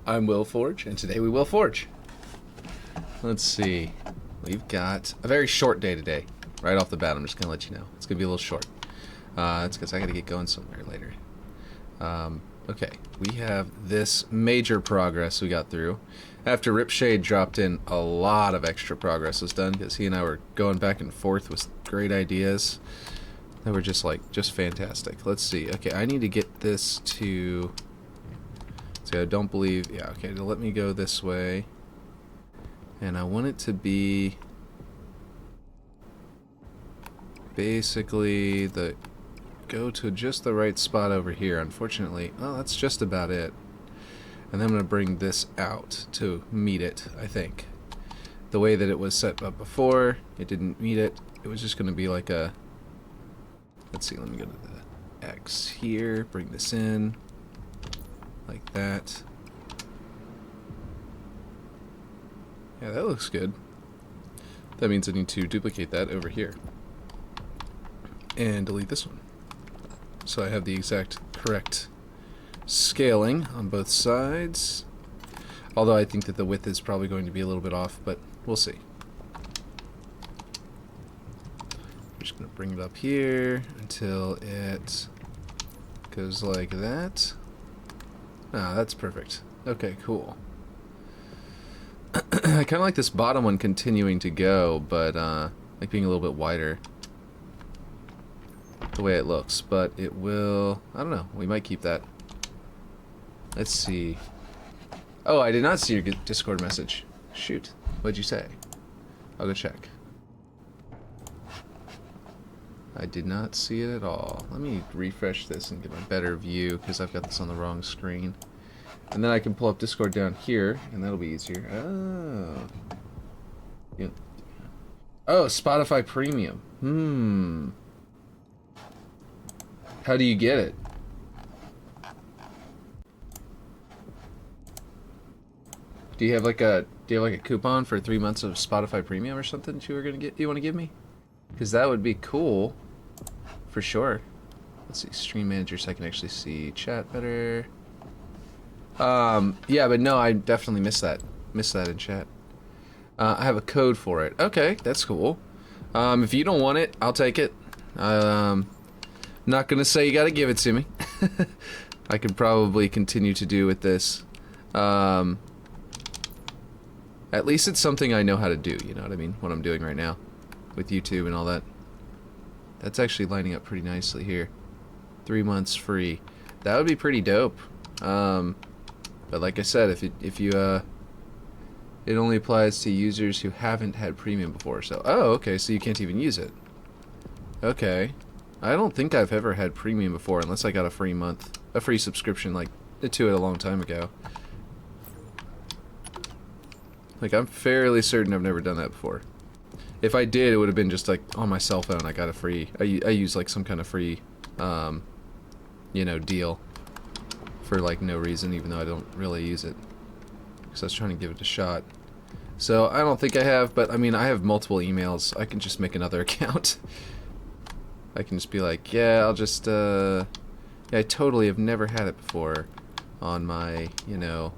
I'm Will Forge, and today we will forge. Let's see. We've got a very short day today. Right off the bat, I'm just going to let you know. It's going to be a little short. That's because I got to get going somewhere later. Okay, we have this major progress we got through. After Ripshade dropped in, a lot of extra progress was done, because he and I were going back and forth with great ideas. They were just fantastic. Let's see. Okay, I need to get this to... See, I don't believe... Yeah, okay, to let me go this way. And I want it to be... basically the... go to just the right spot over here. Unfortunately, oh, that's just about it. And then I'm going to bring this out to meet it, I think. The way that it was set up before, it didn't meet it. It was just going to be like a... Let's see, let me go to the X here, bring this in. Like that. Yeah, that looks good. That means I need to duplicate that over here. And delete this one. So I have the exact correct scaling on both sides. Although I think that the width is probably going to be a little bit off, but we'll see. I'm just going to bring it up here until it goes like that. Ah, that's perfect. Okay, cool. I kind of like this bottom one continuing to go, but like being a little bit wider. The way it looks, but it will... I don't know. We might keep that. Let's see. Oh, I did not see your Discord message. Shoot. What'd you say? I'll go check. I did not see it at all. Let me refresh this and get a better view, because I've got this on the wrong screen. And then I can pull up Discord down here, and that'll be easier. Oh. Yeah. Oh, Spotify Premium. How do you get it? Do you have like a coupon for 3 months of Spotify Premium or something that you were gonna get? You want to give me? Because that would be cool, for sure. Let's see, Stream Manager, so I can actually see chat better. Yeah, but no, I definitely missed that. Missed that in chat. I have a code for it. Okay, that's cool. If you don't want it, I'll take it. Not gonna say you gotta give it to me. I could probably continue to do with this. At least it's something I know how to do, you know what I mean? What I'm doing right now with YouTube and all that. That's actually lining up pretty nicely here. 3 months free. That would be pretty dope. But like I said, if you it only applies to users who haven't had premium before. So, oh, okay, so you can't even use it. Okay. I don't think I've ever had premium before unless I got a free subscription like to it a long time ago. Like, I'm fairly certain I've never done that before. If I did, it would have been just like on my cell phone. I got a free, I use like some kind of free, you know, deal for like no reason, even though I don't really use it. Because I was trying to give it a shot. So I don't think I have, but I mean, I have multiple emails. I can just make another account. I can just be like, yeah, I'll just, yeah, I totally have never had it before on my, you know,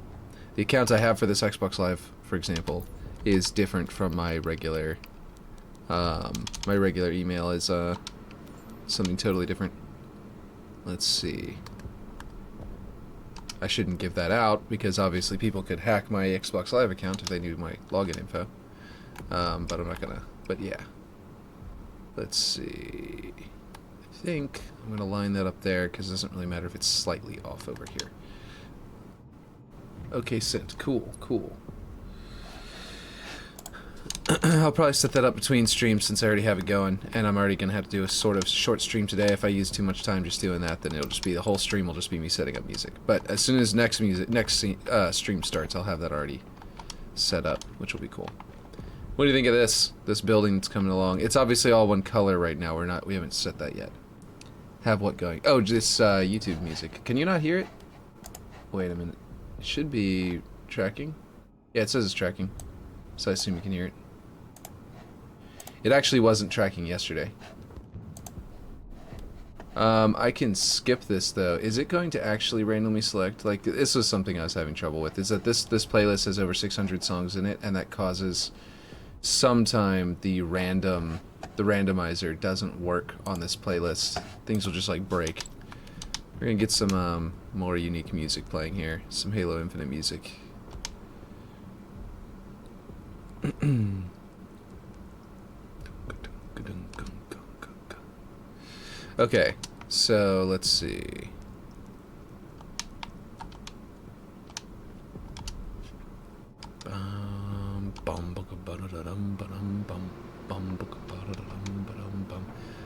the account I have for this Xbox Live, for example, is different from my regular email is, something totally different. Let's see. I shouldn't give that out, because obviously people could hack my Xbox Live account if they knew my login info. But I'm not gonna, but yeah. Let's see. I think I'm going to line that up there because it doesn't really matter if it's slightly off over here. Okay, sent. Cool, cool. I'll probably set that up between streams since I already have it going, and I'm already going to have to do a sort of short stream today. If I use too much time just doing that, then it'll just be, the whole stream will just be me setting up music. But as soon as next stream starts, I'll have that already set up, which will be cool. What do you think of this building that's coming along? It's obviously all one color right now. We haven't set that yet. Have what going? Oh, this YouTube music. Can you not hear it? Wait a minute. It should be tracking. Yeah, it says it's tracking. So I assume you can hear it. It actually wasn't tracking yesterday. I can skip this though. Is it going to actually randomly select? Like, this was something I was having trouble with. Is that this playlist has over 600 songs in it, and that causes sometime the randomizer doesn't work on this playlist. Things will just like break. We're gonna get some more unique music playing here. Some Halo Infinite music. Okay, so let's see.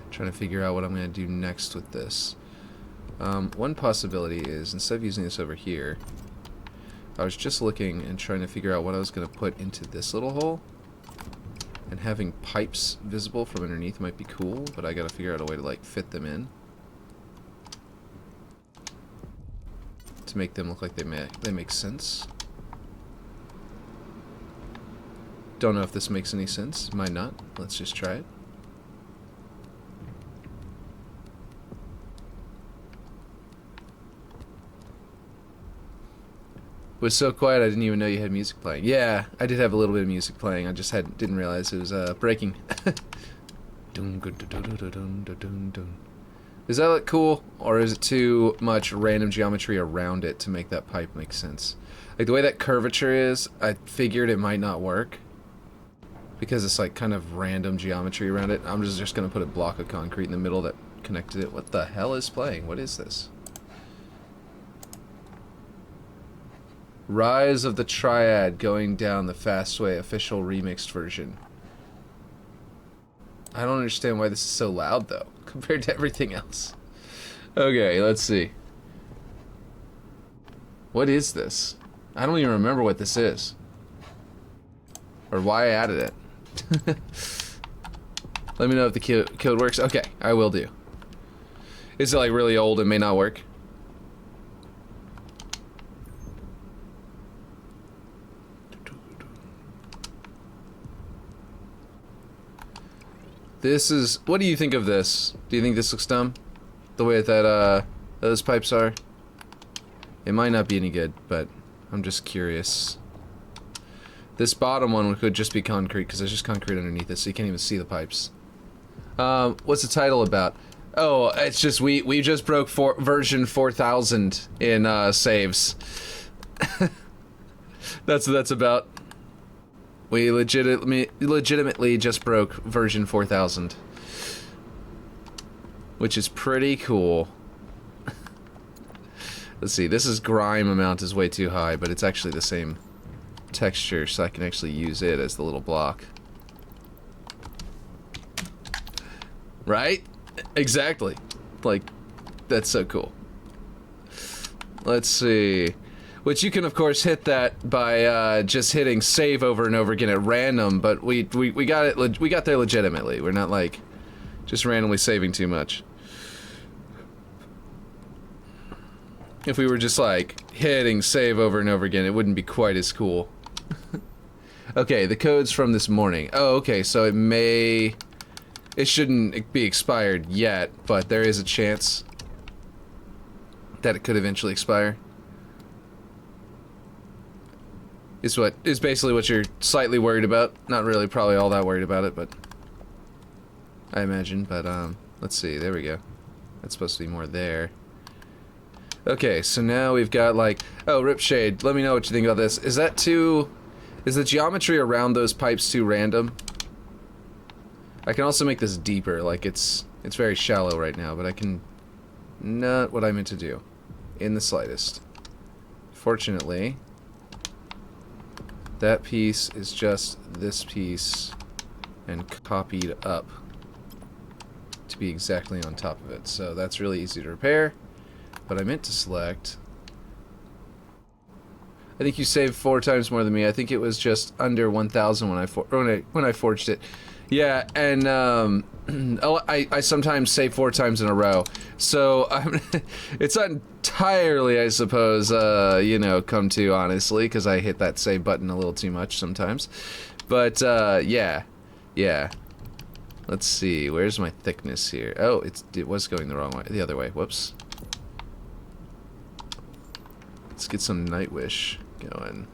Trying to figure out what I'm going to do next with this. One possibility is, instead of using this over here, I was just looking and trying to figure out what I was going to put into this little hole. And having pipes visible from underneath might be cool, but I got to figure out a way to like fit them in to make them look like they make sense. Don't know if this makes any sense. Might not. Let's just try it. It was so quiet I didn't even know you had music playing. Yeah, I did have a little bit of music playing. I just didn't realize it was breaking. Does that look cool, or is it too much random geometry around it to make that pipe make sense? Like the way that curvature is, I figured it might not work because it's like kind of random geometry around it. I'm just gonna put a block of concrete in the middle that connected it. What the hell is playing? What is this? Rise of the Triad Going Down the Fast Way official remixed version. I don't understand why this is so loud though, compared to everything else. Okay, let's see. What is this? I don't even remember what this is. Or why I added it. Let me know if the code works. Okay, I will do. Is it like really old and may not work? This is... What do you think of this? Do you think this looks dumb? The way that those pipes are? It might not be any good, but I'm just curious. This bottom one could just be concrete, because there's just concrete underneath it, so you can't even see the pipes. What's the title about? Oh, it's just we just broke version 4000 in saves. that's about. We legitimately just broke version 4000, which is pretty cool. Let's see, this is grime amount is way too high, but it's actually the same texture, so I can actually use it as the little block. Right? Exactly. Like, that's so cool. Let's see. Which you can, of course, hit that by just hitting save over and over again at random, but we got it. We got there legitimately. We're not like just randomly saving too much. If we were just like hitting save over and over again, it wouldn't be quite as cool. Okay, the code's from this morning. Oh, okay, so it shouldn't be expired yet, but there is a chance that it could eventually expire. Is basically what you're slightly worried about. Not really probably all that worried about it, but I imagine, but let's see, there we go. That's supposed to be more there. Okay, so now we've got like, oh, Ripshade, let me know what you think about this. Is the geometry around those pipes too random? I can also make this deeper, like it's very shallow right now, but I can, not what I meant to do, in the slightest. Fortunately, that piece is just this piece and copied up to be exactly on top of it. So that's really easy to repair. But I meant to select... I think you saved 4 times more than me. I think it was just under 1,000 when I forged it. Yeah, and I sometimes save 4 times in a row. So it's not entirely, I suppose, you know, come to honestly, because I hit that save button a little too much sometimes. But yeah. Let's see, where's my thickness here? Oh, it was going the wrong way, the other way. Whoops. Let's get some Nightwish going.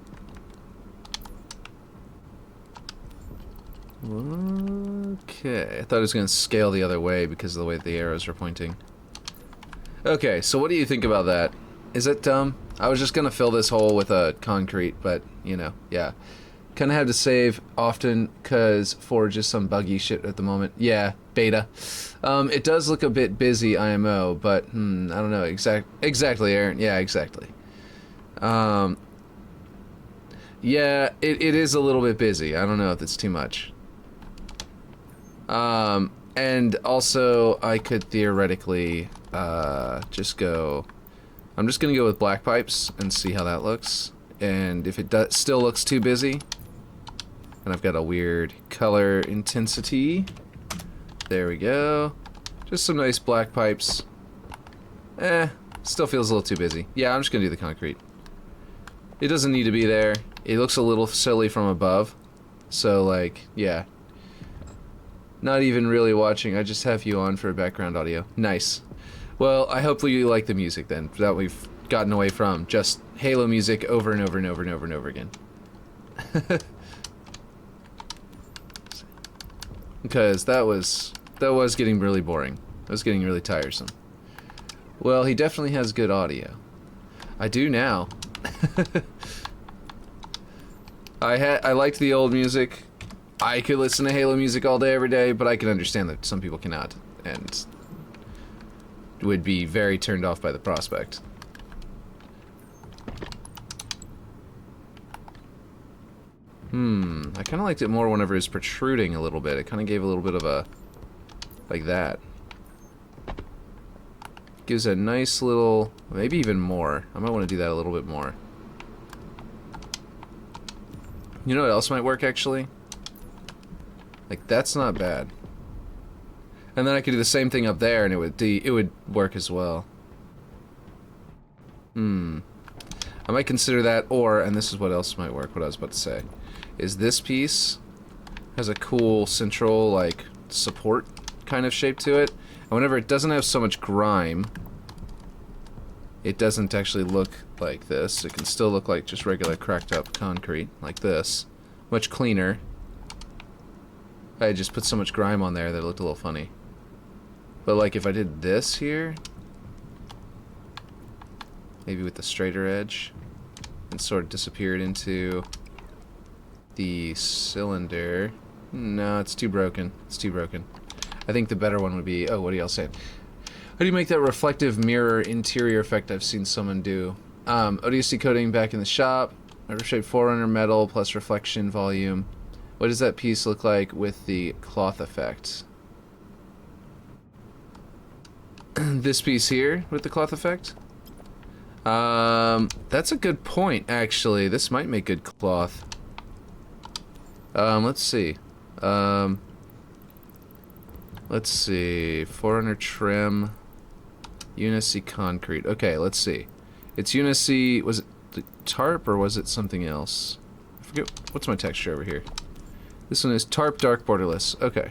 Okay, I thought it was going to scale the other way because of the way the arrows are pointing. Okay, so what do you think about that? Is it dumb? I was just going to fill this hole with a concrete, but, you know, yeah. Kind of had to save often because Forge is some buggy shit at the moment. Yeah, beta. It does look a bit busy, IMO, but, I don't know. Exactly, Aaron. Yeah, exactly. Yeah, it is a little bit busy. I don't know if it's too much. And also, I could theoretically, just go... I'm just gonna go with black pipes and see how that looks. And if it still looks too busy, and I've got a weird color intensity. There we go. Just some nice black pipes. Still feels a little too busy. Yeah, I'm just gonna do the concrete. It doesn't need to be there. It looks a little silly from above. So, like, yeah. Not even really watching. I just have you on for background audio. Nice. Well, I hope you like the music then, that we've gotten away from just Halo music over and over and over and over and over again. Because that was getting really boring. That was getting really tiresome. Well, he definitely has good audio. I do now. I liked the old music. I could listen to Halo music all day, every day, but I can understand that some people cannot, and would be very turned off by the prospect. I kind of liked it more whenever it was protruding a little bit. It kind of gave a little bit of a... like that. Gives a nice little... maybe even more. I might want to do that a little bit more. You know what else might work, actually? Like, that's not bad. And then I could do the same thing up there, and it would work as well. I might consider that, or, and this is what else might work, what I was about to say, is this piece has a cool central, like, support kind of shape to it. And whenever it doesn't have so much grime, it doesn't actually look like this. It can still look like just regular cracked up concrete, like this. Much cleaner. I just put so much grime on there that it looked a little funny. But like if I did this here, maybe with the straighter edge, and sort of disappeared into the cylinder. No, it's too broken. It's too broken. I think the better one would be, oh, what are y'all saying? How do you make that reflective mirror interior effect I've seen someone do? ODST coating back in the shop. Ripshade Forerunner metal plus reflection volume. What does that piece look like with the cloth effect? This piece here with the cloth effect? That's a good point, actually. This might make good cloth. Let's see. Let's see. Forerunner trim. Unicy concrete. Okay, let's see. It's Unicy. Was it the tarp or was it something else? I forget. What's my texture over here? This one is tarp dark borderless. Okay.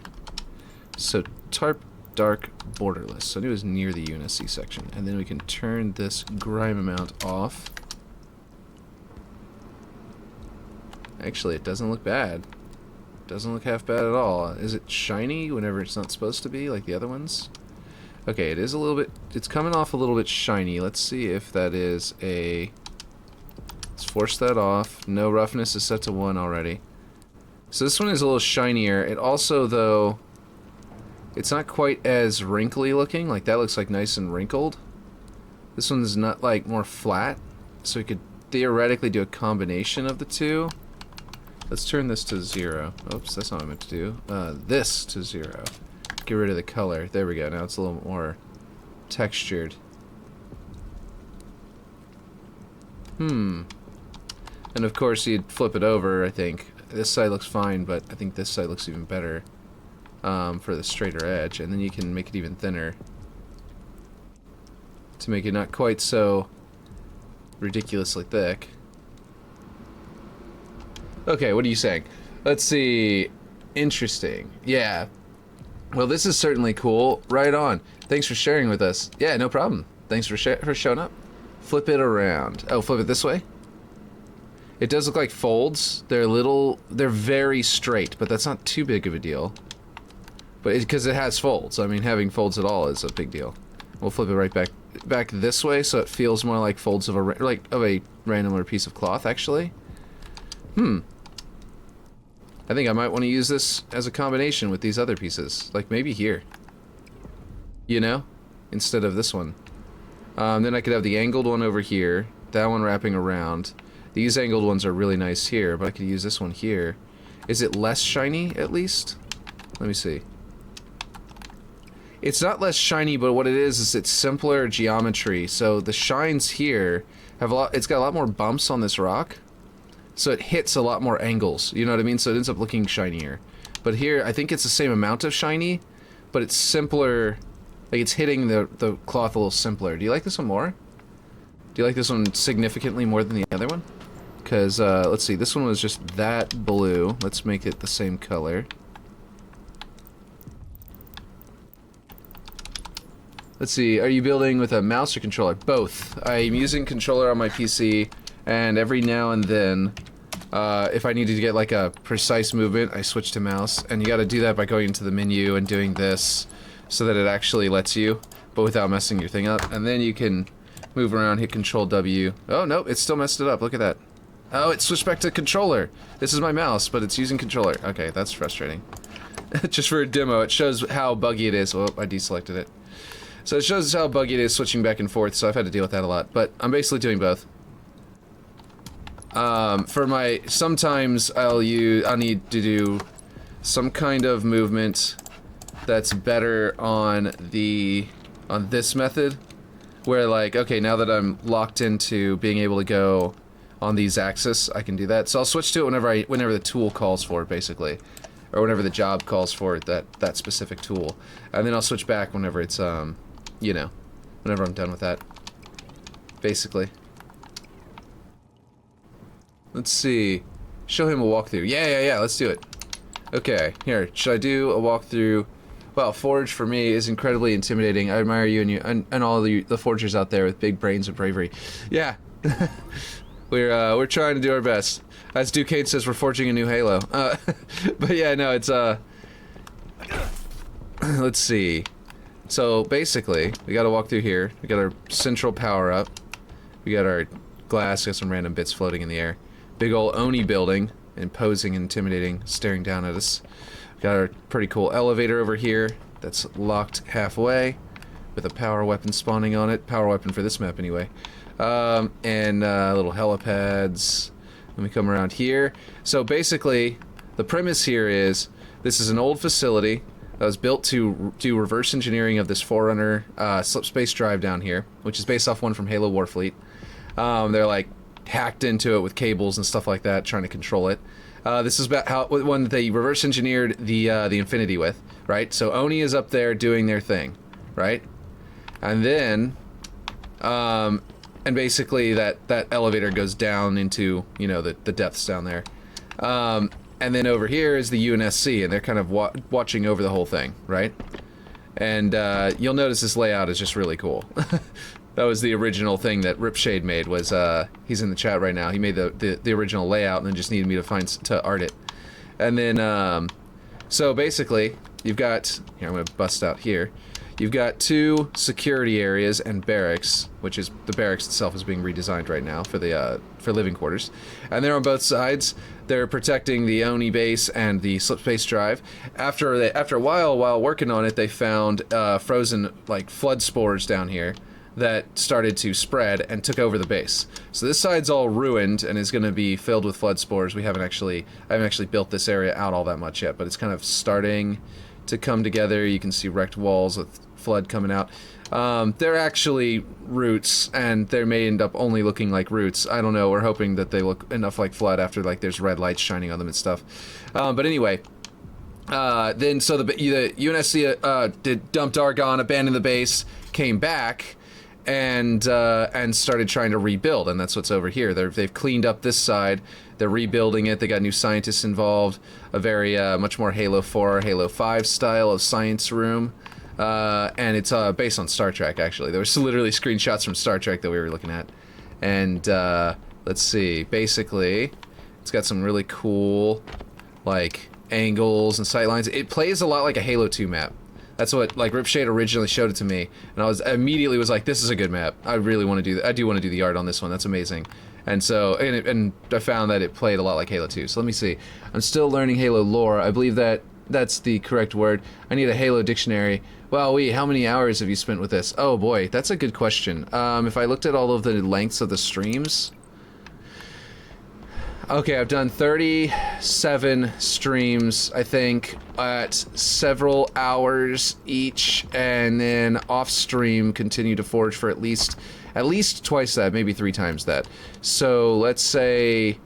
So tarp dark borderless. I knew it was near the Unicy section. And then we can turn this grime amount off. Actually, it doesn't look bad. Doesn't look half bad at all. Is it shiny whenever it's not supposed to be, like the other ones? Okay, it is a little bit... it's coming off a little bit shiny. Let's see if that is a... let's force that off. No, roughness is set to 1 already. So this one is a little shinier. It also, though... it's not quite as wrinkly looking. Like, that looks like nice and wrinkled. This one's not, like, more flat. So we could theoretically do a combination of the two. Let's turn this to 0. Oops, that's not what I meant to do. This to 0. Get rid of the color. There we go. Now it's a little more textured. And of course you'd flip it over, I think. This side looks fine, but I think this side looks even better for the straighter edge. And then you can make it even thinner to make it not quite so ridiculously thick. Okay, what are you saying? Let's see. Interesting. Yeah. Well, this is certainly cool. Right on. Thanks for sharing with us. Yeah, no problem. Thanks for showing up. Flip it around. Oh, flip it this way? It does look like folds. They're very straight, but that's not too big of a deal. But because it has folds. I mean, having folds at all is a big deal. We'll flip it right back this way, so it feels more like folds of a randomer piece of cloth, actually. I think I might want to use this as a combination with these other pieces. Like, maybe here. You know? Instead of this one. Then I could have the angled one over here. That one wrapping around. These angled ones are really nice here, but I could use this one here. Is it less shiny, at least? Let me see. It's not less shiny, but what it is it's simpler geometry. So the shines here have it's got a lot more bumps on this rock. So it hits a lot more angles, you know what I mean? So it ends up looking shinier. But here, I think it's the same amount of shiny, but it's simpler. Like, it's hitting the cloth a little simpler. Do you like this one more? Do you like this one significantly more than the other one? Because, let's see, this one was just that blue. Let's make it the same color. Let's see, are you building with a mouse or controller? Both. I'm using controller on my PC, and every now and then, if I needed to get like a precise movement, I switch to mouse, and you gotta do that by going into the menu and doing this, so that it actually lets you, but without messing your thing up, and then you can move around, hit Control W. Oh, no, it still messed it up, look at that. Oh, it switched back to controller. This is my mouse, but it's using controller. Okay, that's frustrating. Just for a demo, it shows how buggy it is. Oh, I deselected it. So it shows how buggy it is switching back and forth, so I've had to deal with that a lot, but I'm basically doing both. Sometimes I'll need to do some kind of movement that's better on this method, where like, okay, now that I'm locked into being able to go on these axes, I can do that. So I'll switch to it whenever the tool calls for it, basically, or whenever the job calls for it, that specific tool, and then I'll switch back whenever it's you know, whenever I'm done with that, basically. Let's see. Show him a walkthrough. Yeah, let's do it. Okay, here, should I do a walkthrough? Well, Forge for me is incredibly intimidating. I admire you and all the forgers out there with big brains and bravery. Yeah. We're trying to do our best. As Duquesne says, we're forging a new Halo. But yeah, no, it's let's see. So basically, we gotta walk through here. We got our central power up. We got our glass, got some random bits floating in the air. Big ol' Oni building, imposing, intimidating, staring down at us. We got our pretty cool elevator over here that's locked halfway with a power weapon spawning on it. Power weapon for this map anyway. And little helipads. Let me come around here. So basically, the premise here is this is an old facility that was built to do reverse engineering of this Forerunner slipspace drive down here, which is based off one from Halo Warfleet. They're like hacked into it with cables and stuff like that, trying to control it. This is about one that they reverse engineered the Infinity with, right? So Oni is up there doing their thing, right? And then, and basically that elevator goes down into, you know, the depths down there. And then over here is the UNSC, and they're kind of watching over the whole thing, right? And you'll notice this layout is just really cool. That was the original thing that Ripshade made. Was he's in the chat right now. He made the original layout and then just needed me to art it. And then so basically you've got here. I'm gonna bust out here. You've got two security areas and barracks, which is the barracks itself is being redesigned right now for the for living quarters, and they're on both sides. They're protecting the Oni base and the slipspace drive. After a while working on it, they found frozen like flood spores down here that started to spread and took over the base. So this side's all ruined and is going to be filled with flood spores. I haven't actually built this area out all that much yet, but it's kind of starting to come together. You can see wrecked walls with flood coming out. They're actually roots, and they may end up only looking like roots. I don't know. We're hoping that they look enough like flood after like there's red lights shining on them and stuff. But anyway, then so the UNSC dumped Argon, abandoned the base, came back, and started trying to rebuild, and that's what's over here. They've cleaned up this side. They're rebuilding it. They got new scientists involved. A very much more Halo 4, Halo 5 style of science room, and it's based on Star Trek. Actually, there was literally screenshots from Star Trek that we were looking at, and let's see. Basically, it's got some really cool like angles and sight lines. It plays a lot like a Halo 2 map. That's what, like, Ripshade originally showed it to me, and I immediately was like, this is a good map. I really want to do that. I do want to do the art on this one. That's amazing. And so, and I found that it played a lot like Halo 2. So let me see. I'm still learning Halo lore. I believe that's the correct word. I need a Halo dictionary. Well, how many hours have you spent with this? Oh boy, that's a good question. If I looked at all of the lengths of the streams, okay, I've done 37 streams, I think, at several hours each, and then off-stream continue to forge for at least twice that, maybe 3 times that. So let's say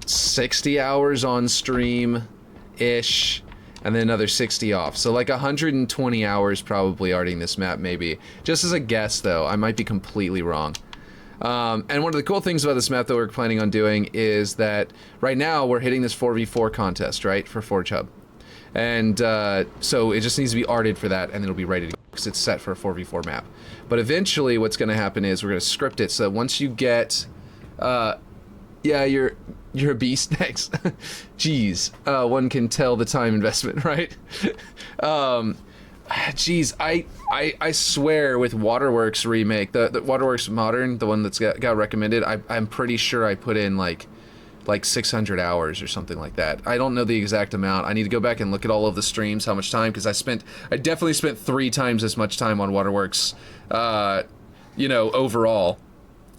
60 hours on stream-ish, and then another 60 off. So like 120 hours probably arting this map, maybe. Just as a guess, though, I might be completely wrong. And one of the cool things about this map that we're planning on doing is that right now we're hitting this 4v4 contest, right, for Forge Hub. And so it just needs to be arted for that, and it'll be ready to go because it's set for a 4v4 map. But eventually what's going to happen is we're going to script it so that once you get... yeah, you're a beast next. Jeez, one can tell the time investment, right? Jeez, I swear with Waterworks remake, the Waterworks Modern, the one that's got recommended, I'm pretty sure I put in like 600 hours or something like that. I don't know the exact amount. I need to go back and look at all of the streams, how much time, because I definitely spent 3 times as much time on Waterworks, you know, overall.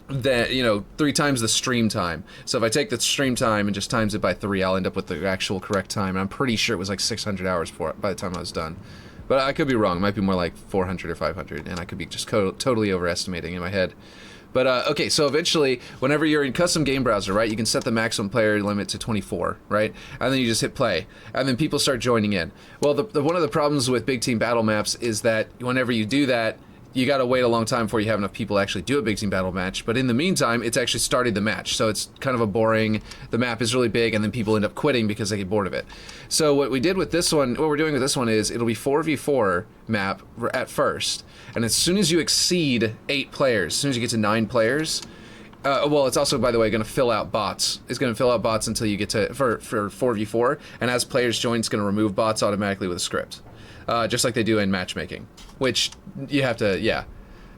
That, you know, 3 times the stream time. So if I take the stream time and just times it by 3, I'll end up with the actual correct time. And I'm pretty sure it was like 600 hours for it by the time I was done. But I could be wrong. It might be more like 400 or 500, and I could be just totally overestimating in my head. But, okay, so eventually, whenever you're in custom game browser, right, you can set the maximum player limit to 24, right? And then you just hit play, and then people start joining in. Well, one of the problems with big team battle maps is that whenever you do that, you gotta wait a long time before you have enough people to actually do a big team battle match, but in the meantime, it's actually started the match, so it's kind of a boring, the map is really big, and then people end up quitting because they get bored of it. So what we're doing with this one is, it'll be 4v4 map at first, and as soon as you exceed 8 players, as soon as you get to 9 players, well, it's also, by the way, going to fill out bots. It's going to fill out bots until you get to, for 4v4, and as players join, it's going to remove bots automatically with a script. Just like they do in matchmaking, which you have to, yeah.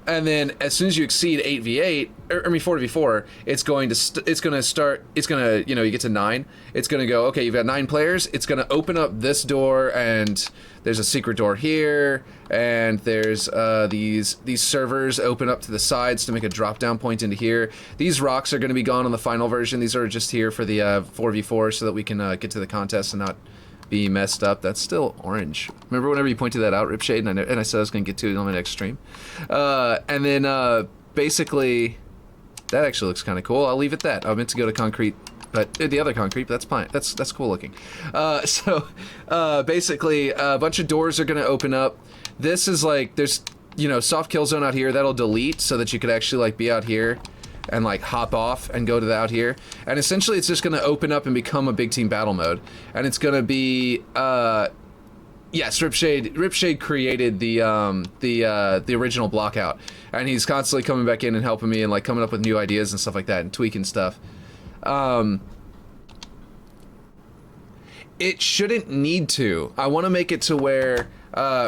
And then as soon as you exceed 8v8, I mean 4v4, it's going to, you know, you get to 9, it's going to go, okay, you've got 9 players, it's going to open up this door, and there's a secret door here, and there's these servers open up to the sides to make a drop down point into here. These rocks are going to be gone on the final version. These are just here for the 4v4 so that we can get to the contest and not be messed up. That's still orange. Remember whenever you pointed that out, Ripshade, and I said I was going to get to it on my next stream? And then basically, that actually looks kind of cool. I'll leave it that. I meant to go to concrete, but the other concrete, but that's fine. That's cool looking. So basically, a bunch of doors are going to open up. This is like, there's, you know, soft kill zone out here. That'll delete so that you could actually like be out here and like hop off and go to the out here, and essentially it's just going to open up and become a big team battle mode, and it's going to be yes, Ripshade created the original block out, and he's constantly coming back in and helping me and like coming up with new ideas and stuff like that and tweaking stuff. It shouldn't need to. I want to make it to where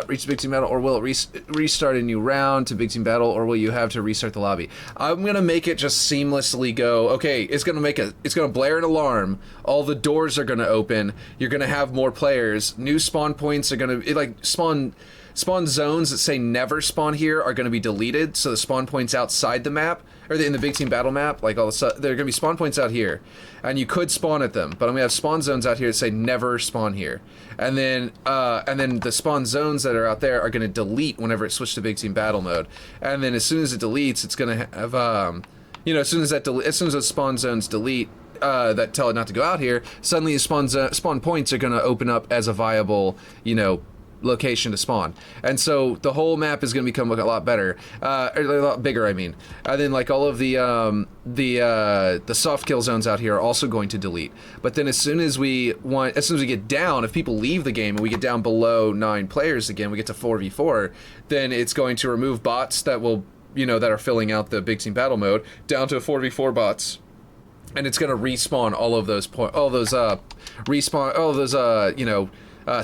reach big team battle, or will it restart a new round to big team battle, or will you have to restart the lobby? I'm gonna make it just seamlessly go, okay, it's gonna blare an alarm, all the doors are gonna open, you're gonna have more players, new spawn points are gonna, spawn zones that say never spawn here are gonna be deleted, so the spawn points outside the map, or in the big team battle map, like all the there are gonna be spawn points out here, and you could spawn at them, but I'm gonna have spawn zones out here that say never spawn here, and then the spawn zones that are out there are gonna delete whenever it switches to big team battle mode, and then as soon as it deletes, it's gonna have you know, as soon as those spawn zones delete, that tell it not to go out here, suddenly the spawn points are gonna open up as a viable, you know, location to spawn. And so the whole map is going to become a lot better, or a lot bigger, I mean. And then like all of the soft kill zones out here are also going to delete. But then as soon as we get down, if people leave the game and we get down below 9 players again, we get to 4v4, then it's going to remove bots that will, you know, that are filling out the big team battle mode down to 4v4 bots. And it's going to respawn all of those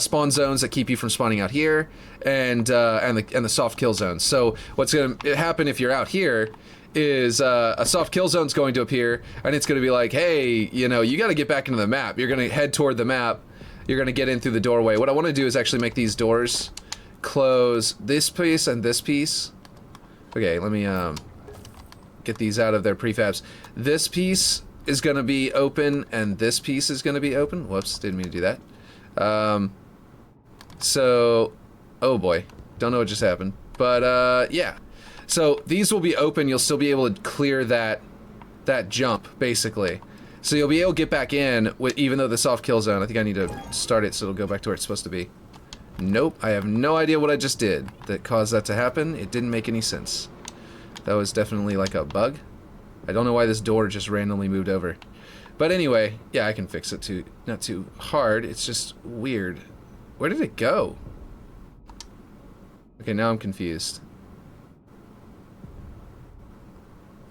spawn zones that keep you from spawning out here, and the soft kill zones. So what's going to happen if you're out here is a soft kill zone's going to appear, and it's going to be like, hey, you know, you got to get back into the map. You're going to head toward the map. You're going to get in through the doorway. What I want to do is actually make these doors close this piece and this piece. Okay, let me get these out of their prefabs. This piece is going to be open, and this piece is going to be open. Whoops, didn't mean to do that. So, oh boy, don't know what just happened, but yeah. So these will be open. You'll still be able to clear that jump, basically. So you'll be able to get back in with, even though the soft kill zone. I think I need to start it so it'll go back to where it's supposed to be. Nope, I have no idea what I just did that caused that to happen. It didn't make any sense. That was definitely like a bug. I don't know why this door just randomly moved over. But anyway, yeah, I can fix it too. Not too hard. It's just weird. Where did it go? Okay, now I'm confused.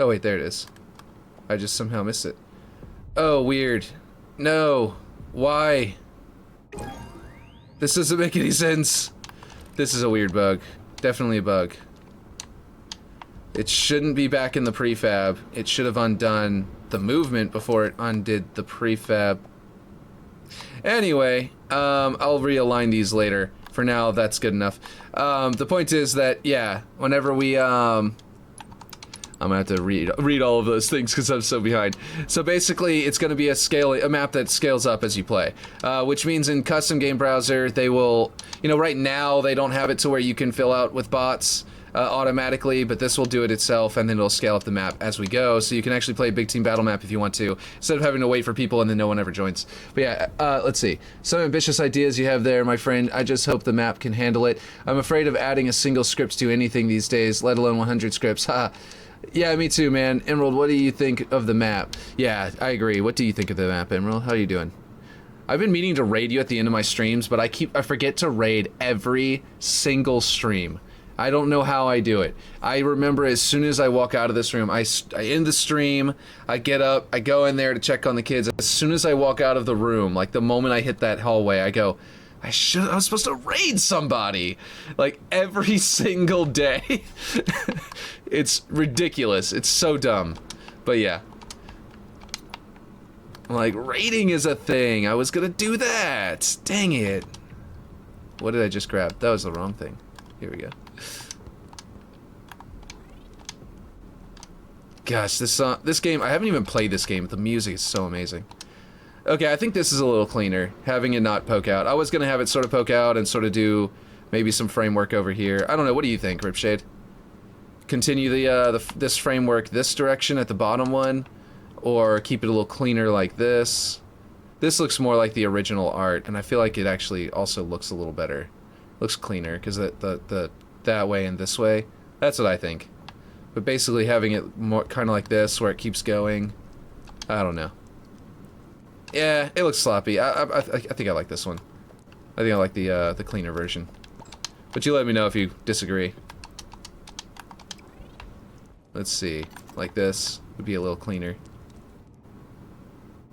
Oh wait, there it is. I just somehow missed it. Oh, weird. No. Why? This doesn't make any sense. This is a weird bug. Definitely a bug. It shouldn't be back in the prefab. It should have undone the movement before it undid the prefab. Anyway, I'll realign these later. For now, that's good enough. The point is that, yeah, whenever we, I'm gonna have to read all of those things because I'm so behind. So basically, it's gonna be a map that scales up as you play, which means in custom game browser, they will, you know, right now they don't have it to where you can fill out with bots automatically, but this will do it itself, and then it'll scale up the map as we go, so you can actually play a big team battle map if you want to, instead of having to wait for people and then no one ever joins. But yeah, let's see. Some ambitious ideas you have there, my friend. I just hope the map can handle it. I'm afraid of adding a single script to anything these days, let alone 100 scripts. Ha. Yeah, me too, man. Emerald, what do you think of the map? Yeah, I agree. What do you think of the map, Emerald? How are you doing? I've been meaning to raid you at the end of my streams, but I forget to raid every single stream. I don't know how I do it. I remember as soon as I walk out of this room, I end the stream, I get up, I go in there to check on the kids. As soon as I walk out of the room, like the moment I hit that hallway, I go, I was supposed to raid somebody, like every single day. It's ridiculous. It's so dumb. But yeah. Like, raiding is a thing. I was gonna do that. Dang it. What did I just grab? That was the wrong thing. Here we go. Gosh, this game, I haven't even played this game, but the music is so amazing. Okay, I think this is a little cleaner, having it not poke out. I was gonna have it sort of poke out and sort of do maybe some framework over here. I don't know, what do you think, Ripshade? Continue this framework this direction at the bottom one, or keep it a little cleaner like this? This looks more like the original art, and I feel like it actually also looks a little better. Looks cleaner, because that way and this way. That's what I think. But basically having it more kind of like this, where it keeps going. I don't know. Yeah, it looks sloppy. I think I like this one. I think I like the cleaner version. But you let me know if you disagree. Let's see. Like this would be a little cleaner.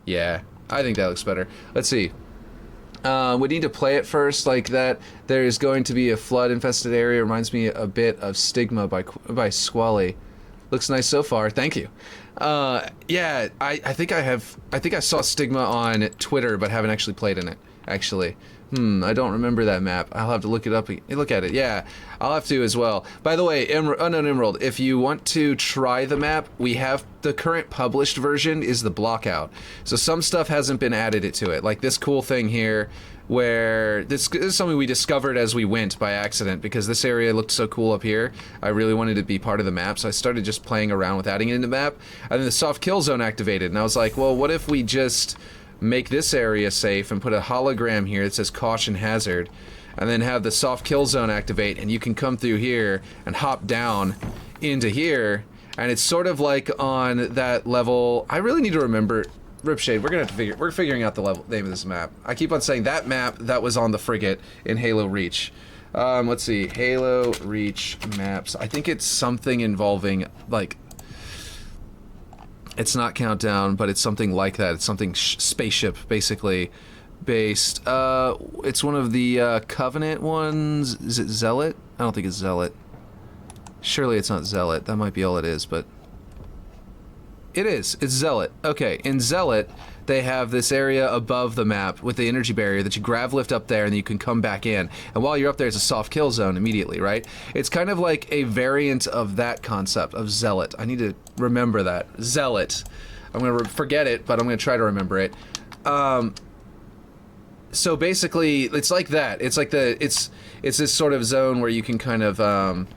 Yeah, I think that looks better. Let's see. We need to play it first like that. There's going to be a flood-infested area. Reminds me a bit of Stigma by Squally. Looks nice so far. Thank you. Yeah, I think I saw Stigma on Twitter, but haven't actually played in it. Actually, I don't remember that map. I'll have to look it up. Look at it. Yeah, I'll have to as well. By the way, Unknown Emerald, if you want to try the map, we have the current published version is the blockout. So some stuff hasn't been added to it, like this cool thing here, where this is something we discovered as we went by accident because this area looked so cool up here. I really wanted to be part of the map, so I started just playing around with adding it in the map, and then the soft kill zone activated, and I was like, well, what if we just make this area safe and put a hologram here that says caution hazard, and then have the soft kill zone activate, and you can come through here and hop down into here, and it's sort of like on that level. I really need to remember. Ripshade, we're gonna have to we're figuring out the name of this map. I keep on saying that map that was on the frigate in Halo Reach. Let's see, Halo Reach maps. I think it's something involving, like, it's not Countdown, but it's something like that. It's something spaceship, basically, based. It's one of the Covenant ones. Is it Zealot? I don't think it's Zealot. Surely it's not Zealot. That might be all it is, but... It is. It's Zealot. Okay, in Zealot, they have this area above the map with the energy barrier that you grav lift up there and you can come back in. And while you're up there, it's a soft kill zone immediately, right? It's kind of like a variant of that concept of Zealot. I need to remember that. Zealot. I'm going to forget it, but I'm going to try to remember it. So basically, it's like that. It's like it's this sort of zone where you can kind of...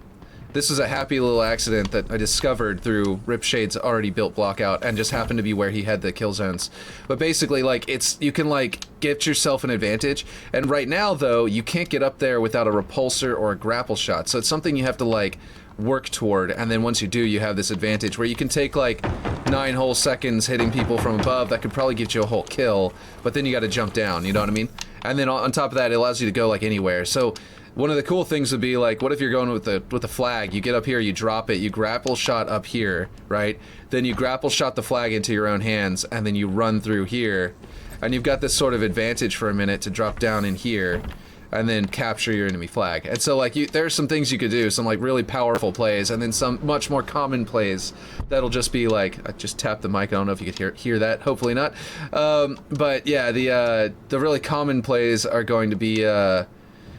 This was a happy little accident that I discovered through Ripshade's already built block out, and just happened to be where he had the kill zones. But basically, like, you can, like, get yourself an advantage. And right now, though, you can't get up there without a repulsor or a grapple shot. So it's something you have to, like, work toward. And then once you do, you have this advantage where you can take, like, 9 whole seconds hitting people from above. That could probably get you a whole kill. But then you got to jump down, you know what I mean? And then on top of that, it allows you to go, like, anywhere. So... one of the cool things would be, like, what if you're going with the flag? You get up here, you drop it, you grapple shot up here, right? Then you grapple shot the flag into your own hands, and then you run through here. And you've got this sort of advantage for a minute to drop down in here, and then capture your enemy flag. And so, like, there's some things you could do, some, like, really powerful plays, and then some much more common plays that'll just be, like, I just tapped the mic, I don't know if you could hear that, hopefully not. But, yeah, the really common plays are going to be,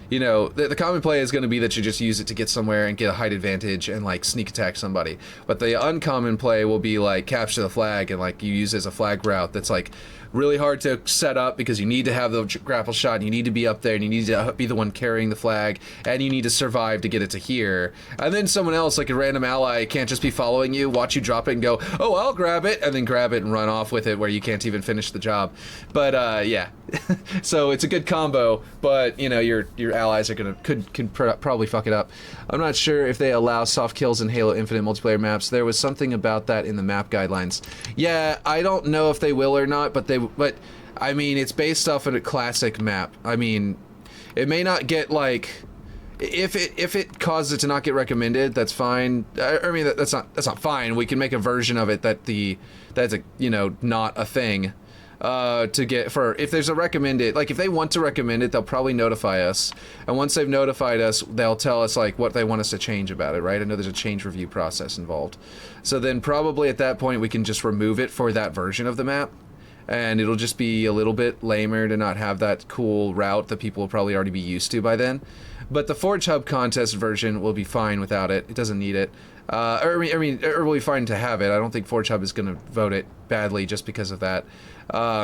you know, the common play is going to be that you just use it to get somewhere and get a height advantage and, like, sneak attack somebody. But the uncommon play will be, like, capture the flag and, like, you use it as a flag route that's, like, really hard to set up because you need to have the grapple shot and you need to be up there and you need to be the one carrying the flag and you need to survive to get it to here. And then someone else, like a random ally, can't just be following you, watch you drop it and go, oh, I'll grab it, and then grab it and run off with it where you can't even finish the job. But, yeah. So it's a good combo, but, you know, your allies are could probably fuck it up. I'm not sure if they allow soft kills in Halo Infinite multiplayer maps. There was something about that in the map guidelines. Yeah, I don't know if they will or not, but I mean, it's based off of a classic map. I mean, it may not get, like, if it causes it to not get recommended, that's fine. I mean, that's not fine. We can make a version of it that's a, you know, not a thing. To get for if there's a recommended, like, if they want to recommend it, they'll probably notify us, and once they've notified us, they'll tell us, like, what they want us to change about it, right? I know there's a change review process involved, so then probably at that point we can just remove it for that version of the map, and it'll just be a little bit lamer to not have that cool route that people will probably already be used to by then. But the Forge Hub contest version will be fine without it. It doesn't need it. I mean, it will be fine to have it. I don't think Forge Hub is going to vote it badly just because of that,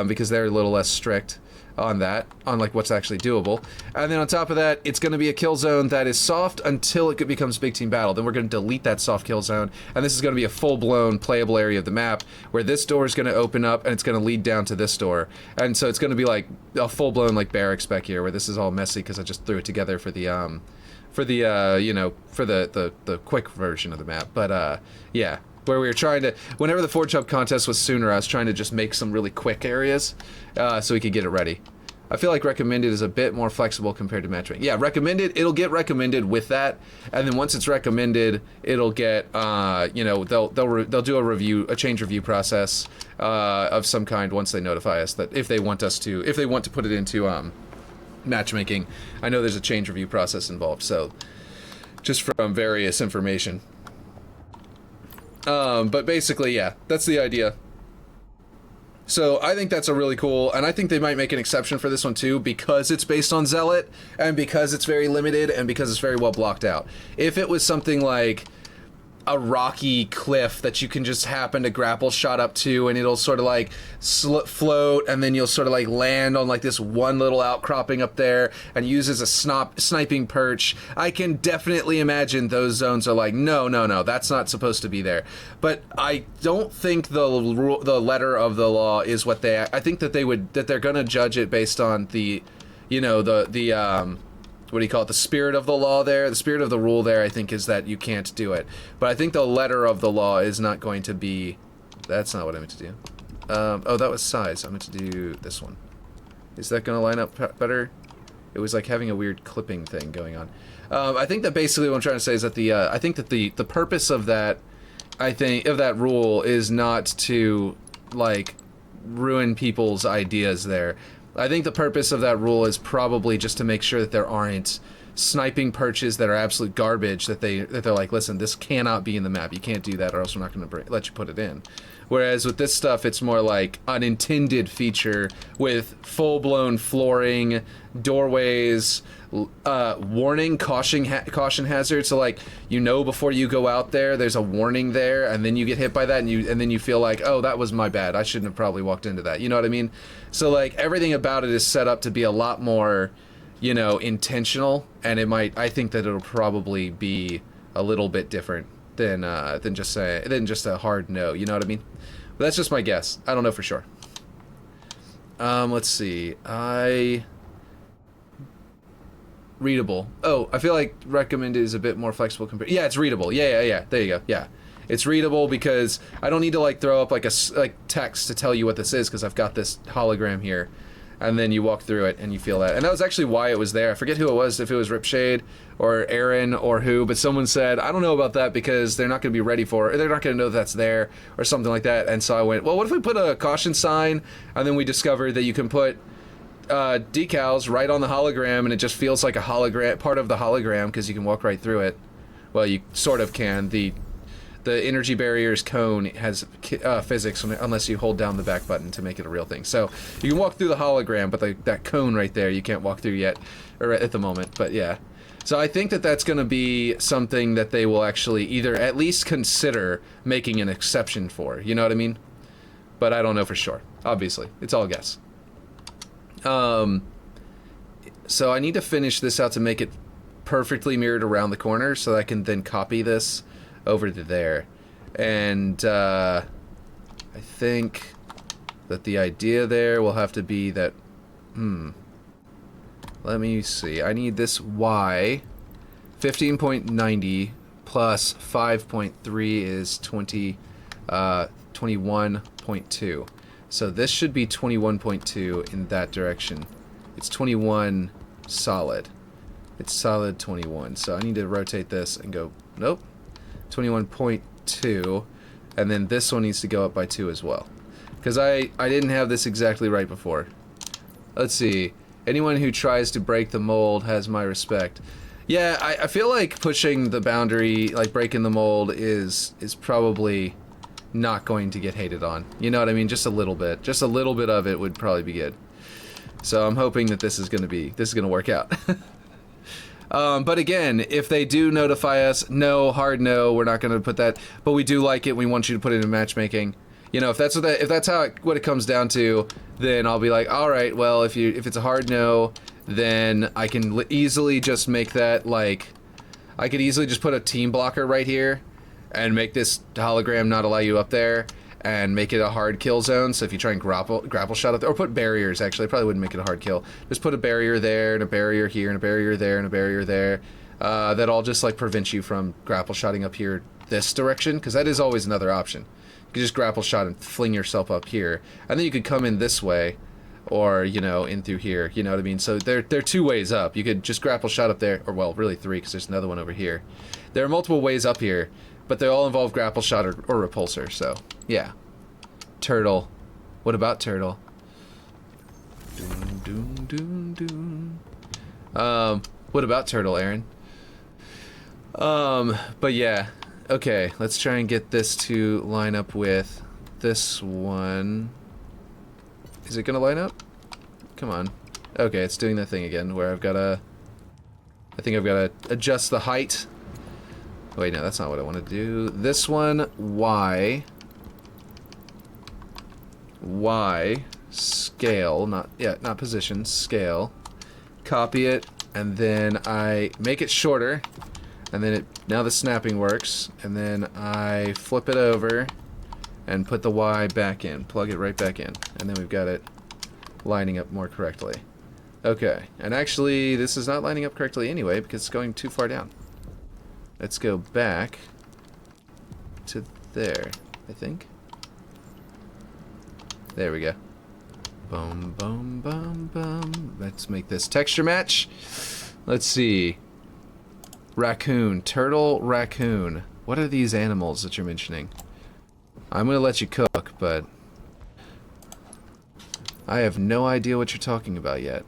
because they're a little less strict on that, on, like, what's actually doable. And then on top of that, it's going to be a kill zone that is soft until it becomes big team battle. Then we're going to delete that soft kill zone, and this is going to be a full-blown playable area of the map where this door is going to open up and it's going to lead down to this door. And so it's going to be like a full-blown, like, Barracks back here, where this is all messy because I just threw it together for the you know, for the quick version of the map. But yeah, where we were trying to, whenever the Forge Hub contest was sooner, I was trying to just make some really quick areas so we could get it ready. I feel like recommended is a bit more flexible compared to matchmaking. Yeah, recommended, it'll get recommended with that, and then once it's recommended, it'll get, you know, they'll do a change review process of some kind once they notify us that if they want to put it into matchmaking. I know there's a change review process involved, so just from various information. But basically, yeah, that's the idea. So I think that's a really cool, and I think they might make an exception for this one too, because it's based on Zealot, and because it's very limited, and because it's very well blocked out. If it was something like a rocky cliff that you can just happen to grapple shot up to, and it'll sort of like float, and then you'll sort of like land on like this one little outcropping up there and use as a sniping perch, I can definitely imagine those zones are like, no, that's not supposed to be there. But I don't think the letter of the law is what they, I think that they're gonna judge it based on the, you know, the what do you call it, the spirit of the law there, the spirit of the rule there, I think, is that you can't do it. But I think the letter of the law is not going to be, that's not what I meant to do. Oh, that was size. I meant to do this one. Is that going to line up better? It was like having a weird clipping thing going on. I think that basically what I'm trying to say is that I think that the purpose of that, of that rule is not to, like, ruin people's ideas there. I think the purpose of that rule is probably just to make sure that there aren't sniping perches that are absolute garbage, that they're like, listen, this cannot be in the map. You can't do that, or else we're not going to let you put it in. Whereas with this stuff, it's more like an intended feature with full-blown flooring, doorways, warning, caution hazard. So like, you know, before you go out there, there's a warning there, and then you get hit by that, and then you feel like, oh, that was my bad. I shouldn't have probably walked into that. You know what I mean? So like, everything about it is set up to be a lot more, you know, intentional, and I think that it'll probably be a little bit different than just a hard no. You know what I mean? But that's just my guess. I don't know for sure. Let's see. Readable. Oh, I feel like recommended is a bit more flexible compared. Yeah, it's readable. Yeah. There you go. Yeah, it's readable because I don't need to like throw up like text to tell you what this is, because I've got this hologram here, and then you walk through it and you feel that. And that was actually why it was there. I forget who it was, if it was Ripshade or Aaron or who, but someone said, I don't know about that because they're not going to be ready for it, or they're not going to know that's there, or something like that. And so I went, well, what if we put a caution sign, and then we discovered that you can put decals right on the hologram, and it just feels like a hologram, part of the hologram, because you can walk right through it. Well, you sort of can. The energy barrier's cone has physics unless you hold down the back button to make it a real thing. So you can walk through the hologram, but that cone right there you can't walk through yet, or at the moment. But yeah, so I think that that's going to be something that they will actually either at least consider making an exception for. You know what I mean? But I don't know for sure. Obviously, it's all guess. So I need to finish this out to make it perfectly mirrored around the corner, so that I can then copy this over to there. And I think that the idea there will have to be that, let me see, I need this Y, 15.90 plus 5.3 is 21.2. So this should be 21.2 in that direction. It's 21 solid. It's solid 21. So I need to rotate this and go, nope, 21.2, and then this one needs to go up by 2 as well. Because I didn't have this exactly right before. Let's see. Anyone who tries to break the mold has my respect. Yeah, I feel like pushing the boundary, like breaking the mold, is probably not going to get hated on. You know what I mean? Just a little bit. Just a little bit of it would probably be good. So I'm hoping that this is gonna work out. But again, if they do notify us, no, hard no, we're not gonna put that, but we do like it, we want you to put it in matchmaking. You know, if that's what it comes down to, then I'll be like, all right, well, if it's a hard no, then I can easily just make that, like, I could easily just put a team blocker right here and make this hologram not allow you up there, and make it a hard kill zone. So if you try and grapple shot up there, or put barriers, actually, I probably wouldn't make it a hard kill. Just put a barrier there, and a barrier here, and a barrier there, and a barrier there. That all just like prevent you from grapple shotting up here this direction, because that is always another option. You could just grapple shot and fling yourself up here, and then you could come in this way, or, you know, in through here. You know what I mean? So there are 2 ways up. You could just grapple shot up there, or well, really 3, because there's another one over here. There are multiple ways up here, but they all involve grapple shot or repulsor, so, yeah. Turtle. What about Turtle? Doom, doom, doom, doom. What about Turtle, Aaron? But yeah. Okay, let's try and get this to line up with this one. Is it gonna line up? Come on. Okay, it's doing that thing again, where I think I've gotta adjust the height. Wait, no, that's not what I want to do. This one, Y, scale, not position, scale. Copy it, and then I make it shorter, and then now the snapping works, and then I flip it over and put the Y back in, plug it right back in, and then we've got it lining up more correctly. Okay, and actually this is not lining up correctly anyway because it's going too far down. Let's go back to there, I think. There we go. Boom, boom, boom, boom. Let's make this texture match. Let's see. Raccoon, turtle, raccoon. What are these animals that you're mentioning? I'm gonna let you cook, but I have no idea what you're talking about yet.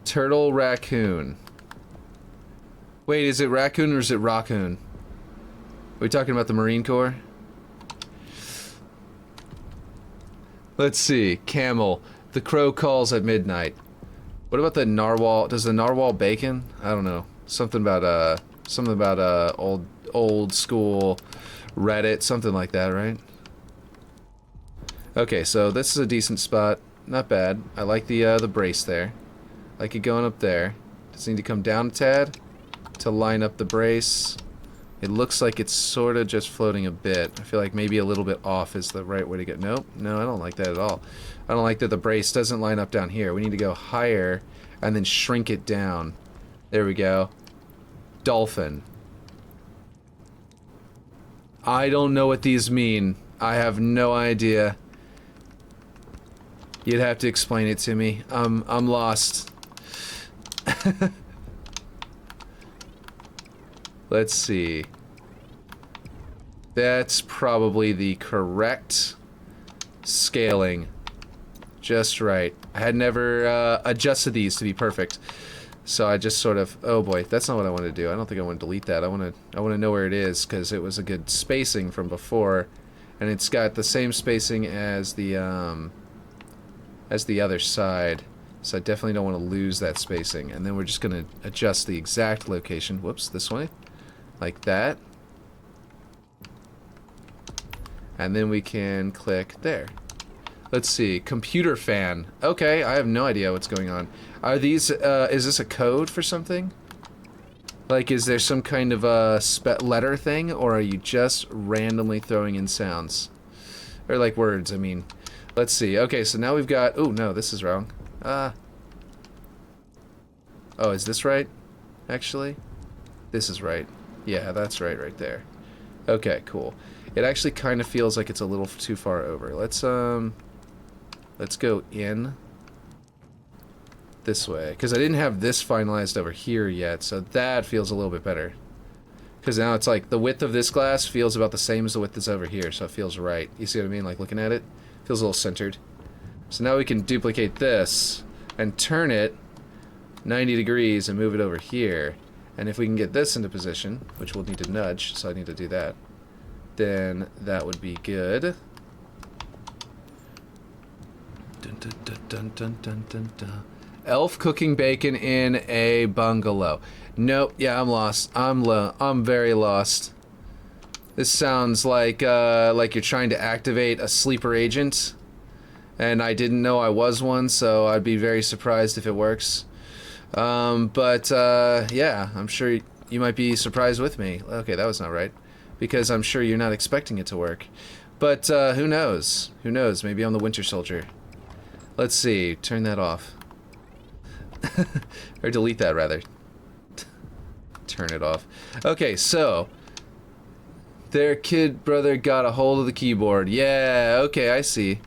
Turtle, raccoon. Wait, is it raccoon or is it raccoon? Are we talking about the Marine Corps? Let's see. Camel. The crow calls at midnight. What about the narwhal? Does the narwhal bacon? I don't know. Something about old school Reddit, something like that, right? Okay, so this is a decent spot. Not bad. I like the brace there. I like it going up there. Just need to come down a tad to line up the brace. It looks like it's sort of just floating a bit. I feel like maybe a little bit off is the right way to go. Nope. No, I don't like that at all. I don't like that the brace doesn't line up down here. We need to go higher and then shrink it down. There we go. Dolphin. I don't know what these mean. I have no idea. You'd have to explain it to me. I'm lost. Let's see. That's probably the correct scaling. Just right. I had never adjusted these to be perfect. So I just sort of, oh boy, that's not what I want to do. I don't think I want to delete that. I want to know where it is because it was a good spacing from before, and it's got the same spacing as the other side. So I definitely don't want to lose that spacing. And then we're just going to adjust the exact location. Whoops, this way. Like that. And then we can click there. Let's see, computer fan. Okay, I have no idea what's going on. Are these, is this a code for something? Like, is there some kind of a letter thing, or are you just randomly throwing in sounds? Or like words, I mean. Let's see, okay, so now we've got, oh no, this is wrong. Oh, is this right? Actually? This is right. Yeah, that's right there. Okay, cool. It actually kind of feels like it's a little too far over. Let's go in this way, because I didn't have this finalized over here yet, so that feels a little bit better. Because now it's like the width of this glass feels about the same as the width that's over here, so it feels right. You see what I mean? Like looking at it, feels a little centered. So now we can duplicate this and turn it 90 degrees and move it over here. And if we can get this into position, which we'll need to nudge, so I need to do that, then that would be good. Dun, dun, dun, dun, dun, dun, dun, dun. Elf cooking bacon in a bungalow. Nope, yeah, I'm lost. I'm very lost. This sounds like you're trying to activate a sleeper agent, and I didn't know I was one, so I'd be very surprised if it works. Yeah, I'm sure you might be surprised with me. Okay, that was not right, because I'm sure you're not expecting it to work. But who knows? Who knows? Maybe I'm the Winter Soldier. Let's see. Turn that off. Or delete that, rather. Turn it off. Okay, so their kid brother got a hold of the keyboard. Yeah, okay, I see.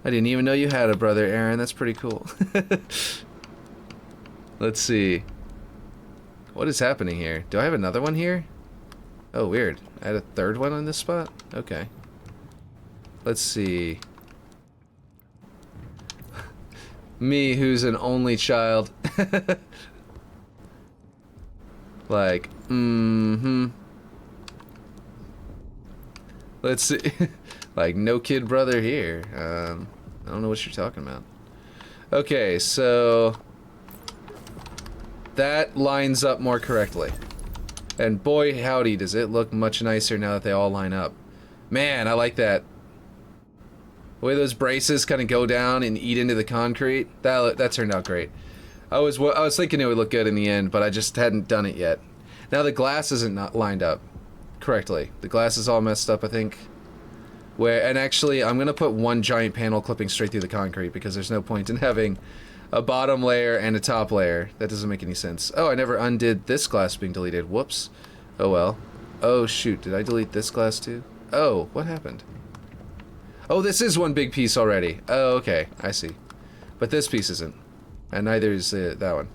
I didn't even know you had a brother, Aaron. That's pretty cool. Let's see. What is happening here? Do I have another one here? Oh, weird. I had a third one on this spot? Okay. Let's see. Me, who's an only child. Like, Let's see. Like, no kid brother here. I don't know what you're talking about. Okay, so that lines up more correctly. And boy, howdy, does it look much nicer now that they all line up. Man, I like that. The way those braces kind of go down and eat into the concrete, that turned out great. I was thinking it would look good in the end, but I just hadn't done it yet. Now the glass isn't not lined up correctly. The glass is all messed up, I think. and actually, I'm going to put one giant panel clipping straight through the concrete because there's no point in having a bottom layer and a top layer. That doesn't make any sense. Oh, I never undid this glass being deleted. Whoops. Oh, well. Oh, shoot. Did I delete this glass too? Oh, what happened? Oh, this is one big piece already. Oh, okay. I see. But this piece isn't. And neither is that one.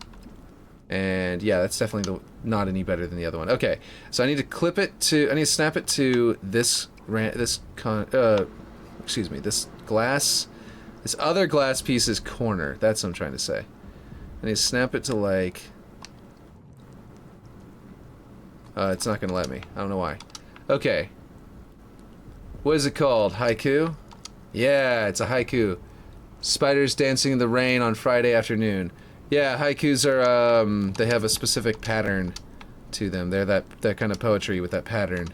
And yeah, that's definitely not any better than the other one. Okay, so I need to clip it to, I need to snap it to this this glass, this other glass piece's corner. That's what I'm trying to say. I need to snap it to like, it's not gonna let me. I don't know why. Okay. What is it called? Haiku? Yeah, it's a haiku. Spiders dancing in the rain on Friday afternoon. Yeah, haikus are, they have a specific pattern to them. They're that kind of poetry with that pattern.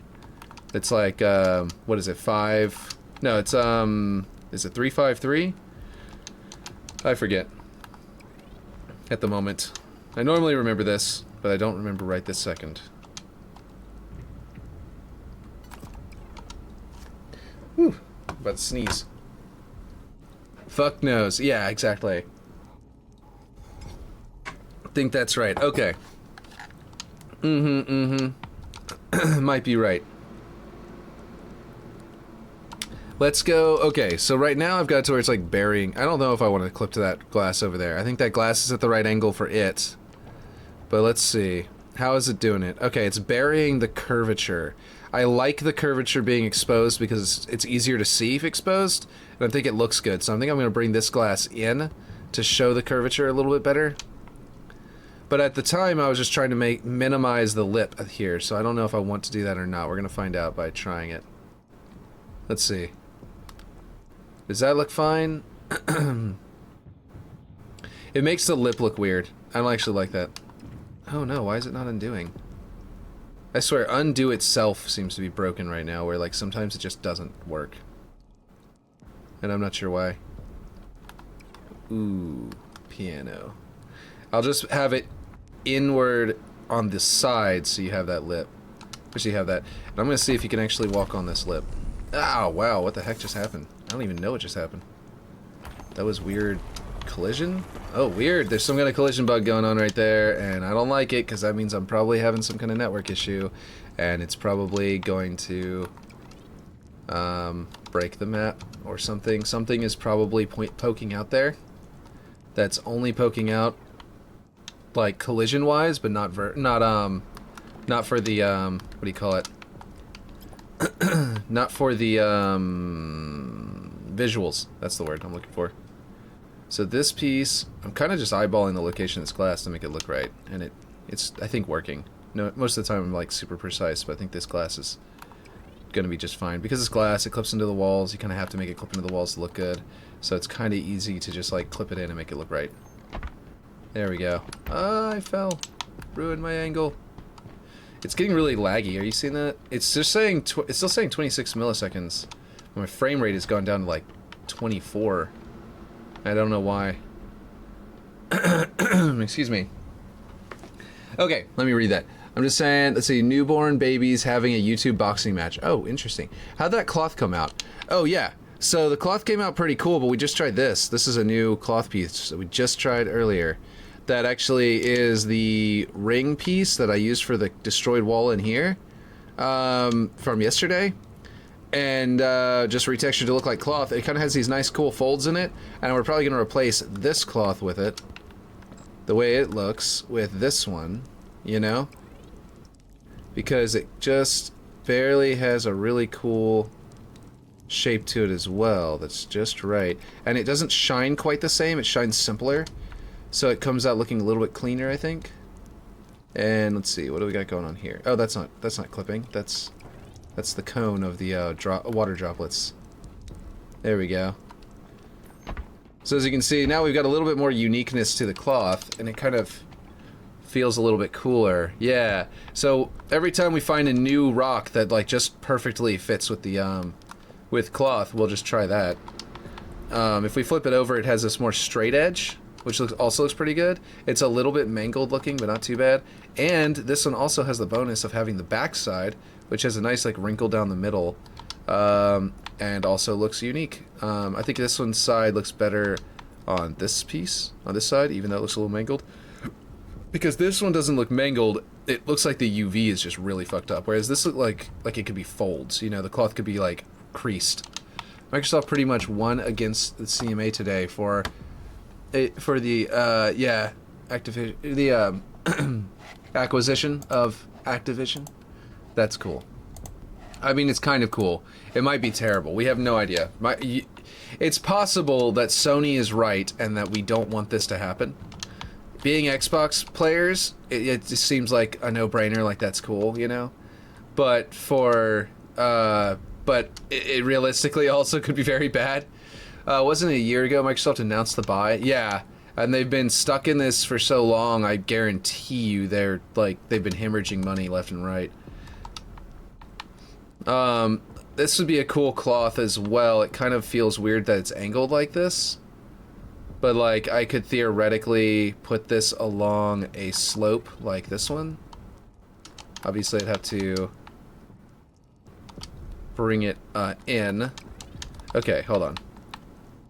It's like, what is it, 5? No, it's, is it 353? I forget. At the moment. I normally remember this, but I don't remember right this second. Whew, about to sneeze. Fuck knows. Yeah, exactly. Think that's right. Okay. Might be right. Let's go. Okay, so right now I've got it to where it's like burying. I don't know if I want to clip to that glass over there. I think that glass is at the right angle for it. But let's see. How is it doing it? Okay, it's burying the curvature. I like the curvature being exposed because it's easier to see if exposed. And I think it looks good. So I think I'm going to bring this glass in to show the curvature a little bit better. But at the time, I was just trying to minimize the lip here, so I don't know if I want to do that or not. We're going to find out by trying it. Let's see. Does that look fine? It makes the lip look weird. I don't actually like that. Oh no, why is it not undoing? I swear, undo itself seems to be broken right now, where like sometimes it just doesn't work. And I'm not sure why. Ooh, piano. I'll just have it inward on the side so you have that lip. So you have that. And I'm going to see if you can actually walk on this lip. Oh, wow, what the heck just happened? I don't even know what just happened. That was weird. Collision? Oh, weird. There's some kind of collision bug going on right there, and I don't like it because that means I'm probably having some kind of network issue, and it's probably going to break the map or something. Something is probably poking out there. That's only poking out like collision wise, but not for the what do you call it? Not for the visuals. That's the word I'm looking for. So this piece, I'm kind of just eyeballing the location of this glass to make it look right, and it's I think working. No, most of the time I'm like super precise, but I think this glass is gonna be just fine because it's glass. It clips into the walls. You kind of have to make it clip into the walls to look good. So it's kind of easy to just like clip it in and make it look right. There we go. Ah, I fell. Ruined my angle. It's getting really laggy. Are you seeing that? It's just saying it's still saying 26 milliseconds. My frame rate has gone down to like 24. I don't know why. Excuse me. Okay, let me read that. I'm just saying, let's see, newborn babies having a YouTube boxing match. Oh, interesting. How'd that cloth come out? Oh, yeah. So the cloth came out pretty cool, but we just tried this. This is a new cloth piece that we just tried earlier. That actually is the ring piece that I used for the destroyed wall in here from yesterday. And just retextured to look like cloth. It kind of has these nice cool folds in it, and we're probably going to replace this cloth with it, the way it looks, with this one, you know? Because it just barely has a really cool shape to it as well that's just right. And it doesn't shine quite the same, it shines simpler. So it comes out looking a little bit cleaner, I think. And let's see, what do we got going on here? Oh, that's not clipping. That's the cone of the water droplets. There we go. So as you can see, now we've got a little bit more uniqueness to the cloth, and it kind of feels a little bit cooler. Yeah. So every time we find a new rock that like just perfectly fits with the with cloth, we'll just try that. If we flip it over, it has this more straight edge, which also looks pretty good. It's a little bit mangled looking, but not too bad. And this one also has the bonus of having the backside, which has a nice like wrinkle down the middle, and also looks unique. I think this one's side looks better on this piece, on this side, even though it looks a little mangled. Because this one doesn't look mangled, it looks like the UV is just really fucked up. Whereas this look like it could be folds. You know, the cloth could be like creased. Microsoft pretty much won against the CMA today for the acquisition of Activision. That's cool. I mean, it's kind of cool. It might be terrible. We have no idea. It's possible that Sony is right and that we don't want this to happen. Being Xbox players, it just seems like a no-brainer. Like, that's cool, you know. But it realistically also could be very bad. Wasn't it a year ago Microsoft announced the buy? Yeah, and they've been stuck in this for so long. I guarantee you, they've been hemorrhaging money left and right. This would be a cool cloth as well. It kind of feels weird that it's angled like this. But, like, I could theoretically put this along a slope like this one. Obviously, I'd have to bring it in. Okay, hold on.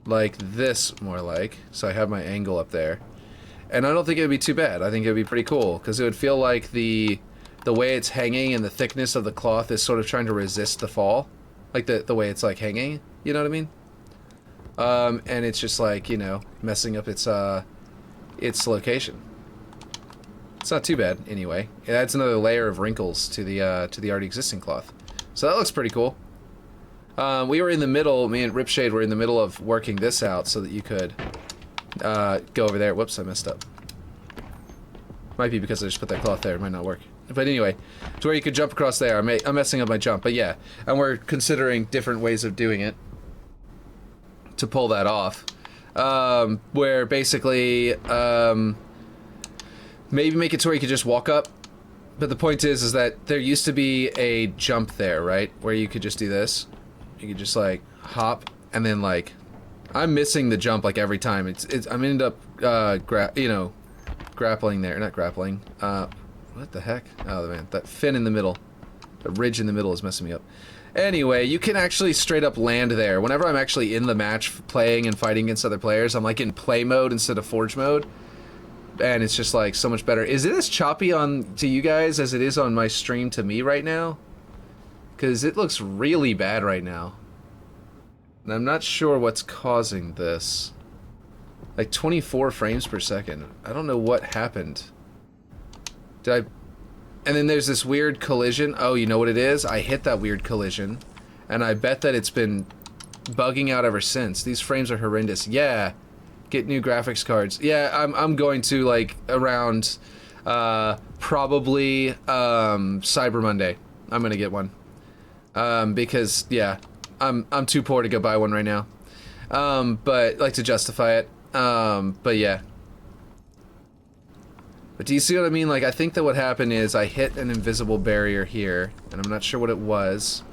Like this, more like. So I have my angle up there. And I don't think it would be too bad. I think it would be pretty cool. Because it would feel like the way it's hanging and the thickness of the cloth is sort of trying to resist the fall. Like the way it's, like, hanging. You know what I mean? And it's just like, you know, messing up its location. It's not too bad, anyway. It adds another layer of wrinkles to the already existing cloth. So that looks pretty cool. We were in the middle, me and Ripshade were in the middle of working this out so that you could go over there. Whoops, I messed up. Might be because I just put that cloth there. It might not work. But anyway, to where you could jump across there. I'm messing up my jump, but yeah. And we're considering different ways of doing it to pull that off. Where basically, maybe make it to where you could just walk up. But the point is that there used to be a jump there, right? Where you could just do this. You could just, like, hop, and then, like, I'm missing the jump, like, every time. I'm ended up, grappling there. Not grappling. What the heck? Oh, man. That fin in the middle. The ridge in the middle is messing me up. Anyway, you can actually straight up land there. Whenever I'm actually in the match playing and fighting against other players, I'm, like, in play mode instead of forge mode. And it's just, like, so much better. Is it as choppy to you guys as it is on my stream to me right now? Because it looks really bad right now. And I'm not sure what's causing this. Like, 24 frames per second. I don't know what happened. And then there's this weird collision. Oh, you know what it is? I hit that weird collision. And I bet that it's been bugging out ever since. These frames are horrendous. Yeah. Get new graphics cards. Yeah, I'm going to, like, around probably Cyber Monday. I'm gonna get one. Because yeah, I'm too poor to go buy one right now. But like to justify it. But yeah. But do you see what I mean? Like, I think that what happened is I hit an invisible barrier here, and I'm not sure what it was.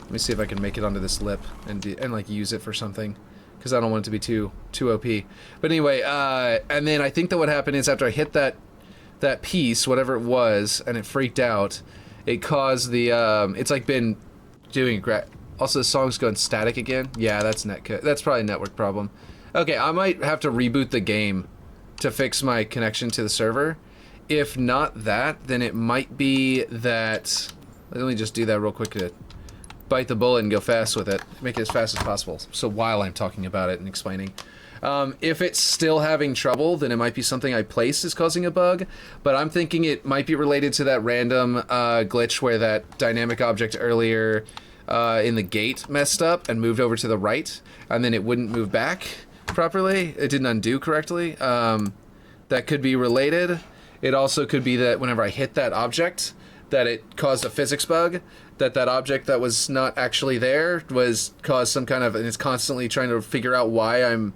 Let me see if I can make it onto this lip and like use it for something. Because I don't want it to be too OP. But anyway, and then I think that what happened is after I hit that piece, whatever it was, and it freaked out, it caused the it's like been doing also the song's going static again. Yeah, that's probably a network problem. Okay, I might have to reboot the game to fix my connection to the server. If not that, then it might be that. Let me just do that real quick to bite the bullet and go fast with it. Make it as fast as possible. So while I'm talking about it and explaining. If it's still having trouble, then it might be something I placed is causing a bug. But I'm thinking it might be related to that random glitch where that dynamic object earlier in the gate messed up and moved over to the right. And then it wouldn't move back properly. It didn't undo correctly. That could be related. It also could be that whenever I hit that object, that it caused a physics bug. That object that was not actually there caused some kind of, and it's constantly trying to figure out why I'm,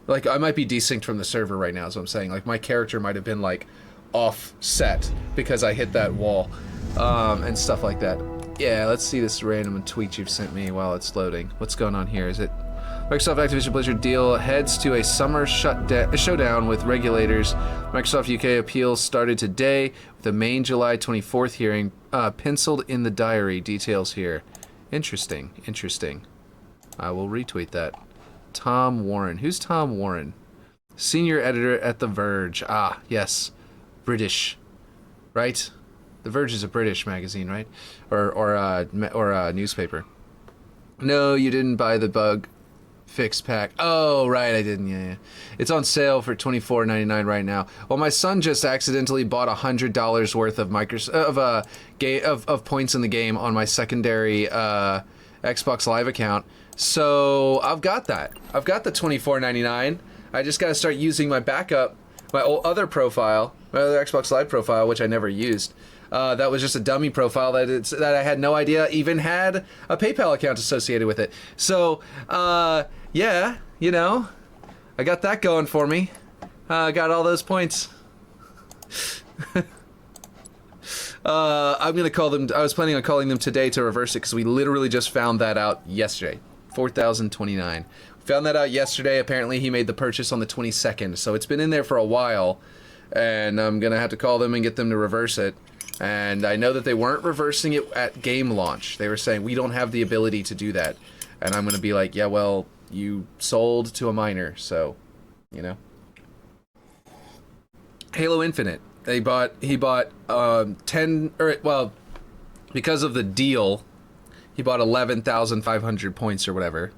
like, I might be desynced from the server right now is what I'm saying. Like, my character might have been, like, offset because I hit that wall, and stuff like that. Yeah, let's see this random tweet you've sent me while it's loading. What's going on here? Is it Microsoft Activision Blizzard deal heads to a summer showdown with regulators. Microsoft UK appeals started today with the May July 24th hearing penciled in the diary. Details here. Interesting. Interesting. I will retweet that. Tom Warren. Who's Tom Warren? Senior editor at The Verge. Ah, yes. British. Right? The Verge is a British magazine, right? Or a newspaper. No, you didn't buy the bug fix pack. Oh, right, I didn't. Yeah. It's on sale for $24.99 right now. Well, my son just accidentally bought $100 worth of points in the game on my secondary Xbox Live account. So I've got that. I've got the $24.99. I just got to start using my backup, my other profile, my other Xbox Live profile, which I never used. That was just a dummy profile that I had no idea even had a PayPal account associated with it. So, yeah, you know, I got that going for me. Got all those points. I'm gonna call them. I was planning on calling them today to reverse it because we literally just found that out yesterday. 4,029. Found that out yesterday. Apparently, he made the purchase on the 22nd, so it's been in there for a while, and I'm gonna have to call them and get them to reverse it. And I know that they weren't reversing it at game launch. They were saying, we don't have the ability to do that. And I'm going to be like, yeah, well, you sold to a minor, so, you know. Halo Infinite. He bought 10, well, because of the deal, he bought 11,500 points or whatever.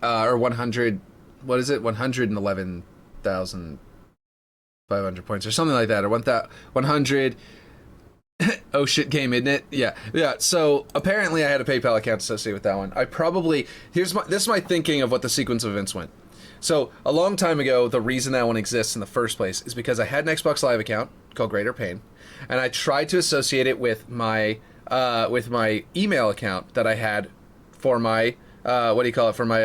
Or 100, what is it? 111,500 points or something like that. Or 100. Oh shit game, isn't it? Yeah. So apparently I had a PayPal account associated with that one. I probably this is my thinking of what the sequence of events went. So a long time ago, the reason that one exists in the first place is because I had an Xbox Live account called Greater Pain, and I tried to associate it with my email account that I had for my for my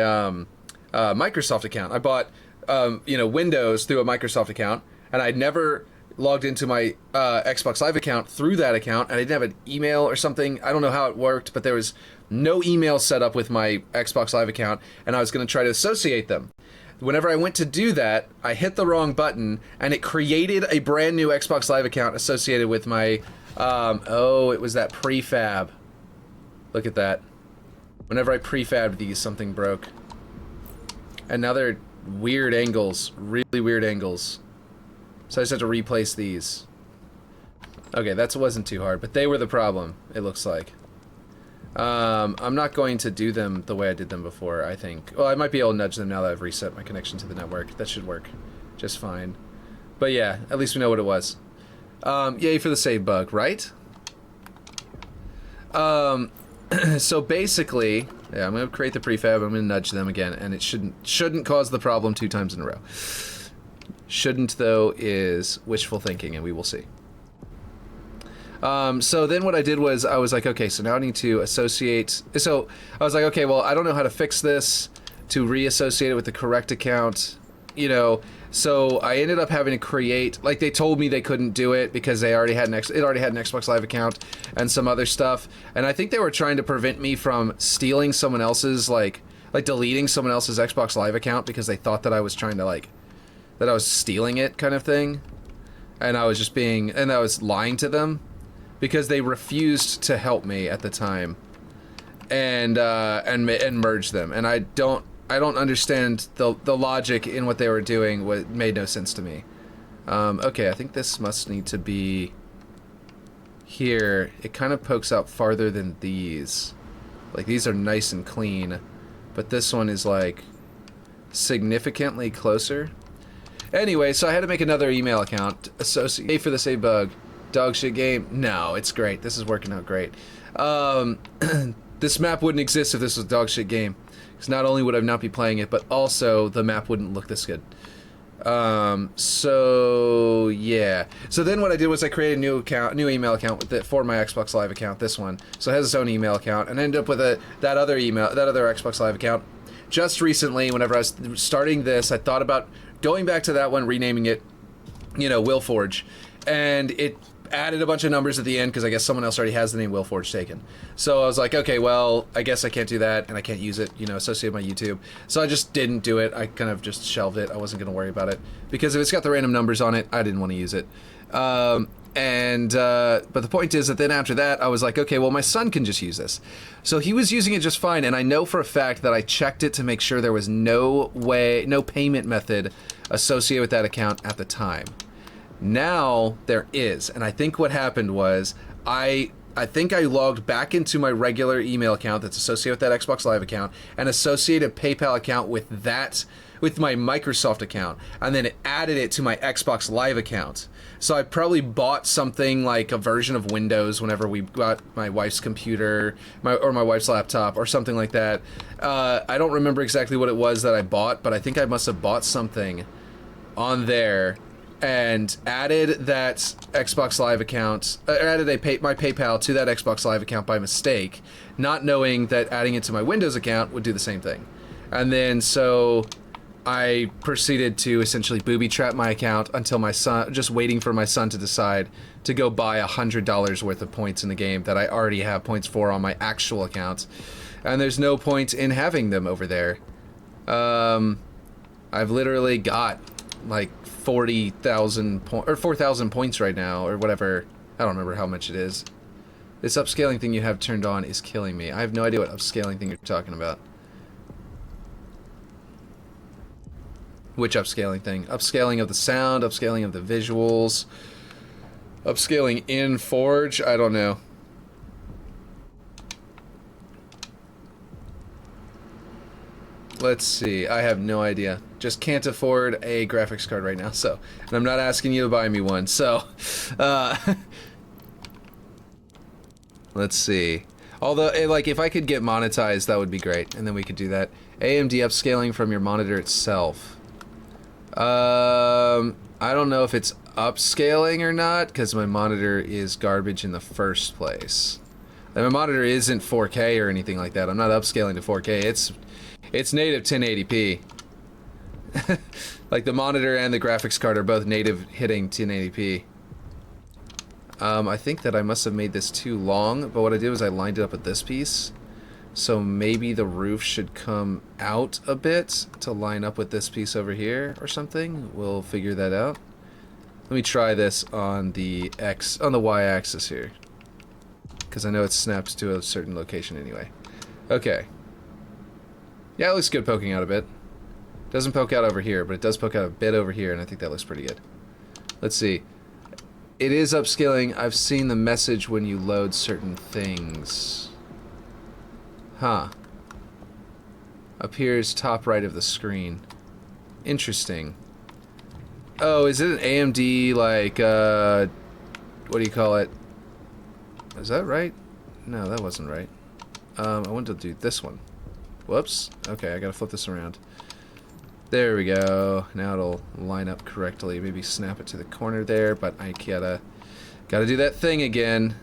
Microsoft account. I bought Windows through a Microsoft account, and I'd never logged into my Xbox Live account through that account, and I didn't have an email or something. I don't know how it worked, but there was no email set up with my Xbox Live account, and I was going to try to associate them. Whenever I went to do that, I hit the wrong button, and it created a brand new Xbox Live account associated with my, it was that prefab. Look at that. Whenever I prefabbed these, something broke. And now they're weird angles, really weird angles. So I just have to replace these. Okay, that wasn't too hard, but they were the problem, it looks like. I'm not going to do them the way I did them before, I think. Well, I might be able to nudge them now that I've reset my connection to the network. That should work just fine. But yeah, at least we know what it was. Yay for the save bug, right? So basically, yeah, I'm going to create the prefab, I'm going to nudge them again, and it shouldn't cause the problem 2 times in a row. Shouldn't, though, is wishful thinking, and we will see. So then what I did was, I was like, okay, so now I need to associate... So I was like, okay, well, I don't know how to fix this to reassociate it with the correct account, you know. So I ended up having to create... Like, they told me they couldn't do it because they already had it already had an Xbox Live account and some other stuff. And I think they were trying to prevent me from stealing someone else's, like deleting someone else's Xbox Live account because they thought that I was trying to, that I was stealing it kind of thing. And I was just I was lying to them because they refused to help me at the time and merge them. And I don't understand the logic in what they were doing. What made no sense to me. Okay, I think this must need to be here. It kind of pokes out farther than these. Like, these are nice and clean, but this one is like significantly closer. Anyway, so I had to make another email account. Associate for the save bug. Dog shit game. No, it's great. This is working out great. This map wouldn't exist if this was a dog shit game. Because not only would I not be playing it, but also the map wouldn't look this good. So yeah. So then what I did was I created a new email account for my Xbox Live account, this one. So it has its own email account, and I ended up with that other Xbox Live account. Just recently, whenever I was starting this, I thought about going back to that one, renaming it, Willforge, and it added a bunch of numbers at the end because I guess someone else already has the name Willforge taken. So I was like, okay, well, I guess I can't do that, and I can't use it, associated with my YouTube. So I just didn't do it. I kind of just shelved it. I wasn't going to worry about it because if it's got the random numbers on it, I didn't want to use it. But the point is that then after that, I was like, okay, well, my son can just use this. So he was using it just fine, and I know for a fact that I checked it to make sure there was no payment method associated with that account at the time. Now there is, and I think what happened was I think I logged back into my regular email account that's associated with that Xbox Live account and associated a PayPal account with my Microsoft account, and then it added it to my Xbox Live account. So I probably bought something like a version of Windows whenever we got my wife's computer, or my wife's laptop, or something like that. I don't remember exactly what it was that I bought, but I think I must have bought something on there and added that Xbox Live account, added my PayPal to that Xbox Live account by mistake, not knowing that adding it to my Windows account would do the same thing. And then so I proceeded to essentially booby trap my account until my son, just waiting for my son to decide to go buy $100 worth of points in the game that I already have points for on my actual account. And there's no point in having them over there. I've literally got like 40,000 or 4,000 points right now, or whatever. I don't remember how much it is. This upscaling thing you have turned on is killing me. I have no idea what upscaling thing you're talking about. Which upscaling thing? Upscaling of the sound, upscaling of the visuals, upscaling in Forge? I don't know. Let's see. I have no idea. Just can't afford a graphics card right now, so. And I'm not asking you to buy me one, so. Let's see. Although, like, if I could get monetized, that would be great, and then we could do that. AMD upscaling from your monitor itself. I don't know if it's upscaling or not, because my monitor is garbage in the first place. And my monitor isn't 4K or anything like that. I'm not upscaling to 4K. It's native 1080p. Like the monitor and the graphics card are both native hitting 1080p. I think that I must have made this too long, but what I did was I lined it up with this piece. So maybe the roof should come out a bit to line up with this piece over here or something. We'll figure that out. Let me try this on the y-axis here, because I know it snaps to a certain location anyway. Okay. Yeah, it looks good poking out a bit. Doesn't poke out over here, but it does poke out a bit over here, and I think that looks pretty good. Let's see. It is upscaling. I've seen the message when you load certain things. Huh. Appears top right of the screen. Interesting. Oh, is it an AMD, like, what do you call it? Is that right? No, that wasn't right. I wanted to do this one. Whoops. Okay, I gotta flip this around. There we go. Now it'll line up correctly. Maybe snap it to the corner there, but I gotta do that thing again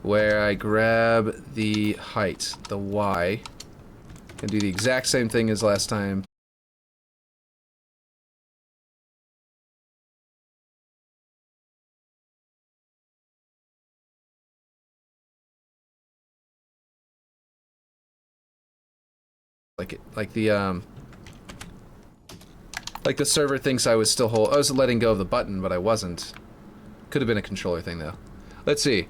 where I grab the height, the Y, and do the exact same thing as last time. Like the server thinks I was letting go of the button, but I wasn't. Could have been a controller thing though. Let's see.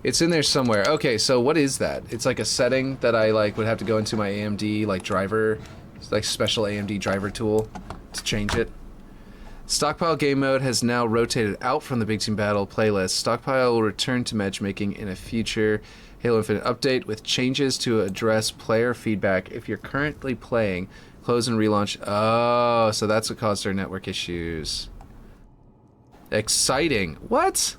It's in there somewhere. Okay, so what is that? It's like a setting that I would have to go into my AMD driver, special AMD driver tool to change it. Stockpile game mode has now rotated out from the Big Team Battle playlist. Stockpile will return to matchmaking in a future Halo Infinite update with changes to address player feedback. If you're currently playing, close and relaunch. Oh, so that's what caused our network issues. Exciting. What?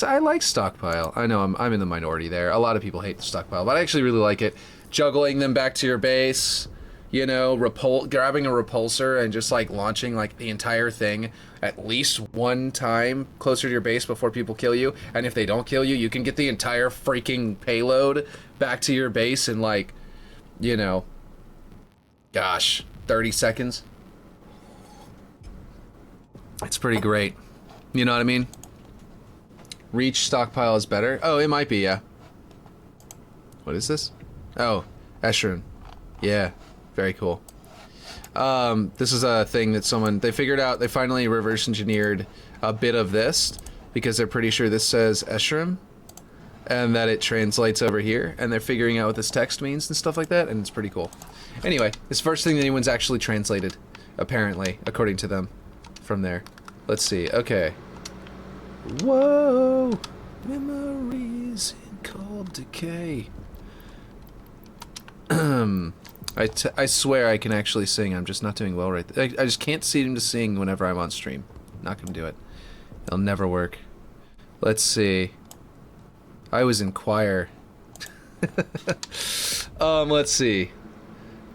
I like Stockpile. I know I'm in the minority there. A lot of people hate the Stockpile, but I actually really like it. Juggling them back to your base, you know, grabbing a repulsor and just launching the entire thing at least one time closer to your base before people kill you. And if they don't kill you, you can get the entire freaking payload back to your base in you know, gosh, 30 seconds. It's pretty great. You know what I mean? Reach Stockpile is better. Oh, it might be, yeah. What is this? Oh, Eshrun. Yeah, very cool. This is a thing that they figured out. They finally reverse engineered a bit of this because they're pretty sure this says Esherim, and that it translates over here, and they're figuring out what this text means and stuff like that, and it's pretty cool. Anyway, it's the first thing that anyone's actually translated, apparently, according to them, from there. Let's see, okay. Whoa! Memories in cold decay. I swear I can actually sing, I'm just not doing well right there. I just can't seem to sing whenever I'm on stream. Not gonna do it. It'll never work. Let's see. I was in choir. Let's see.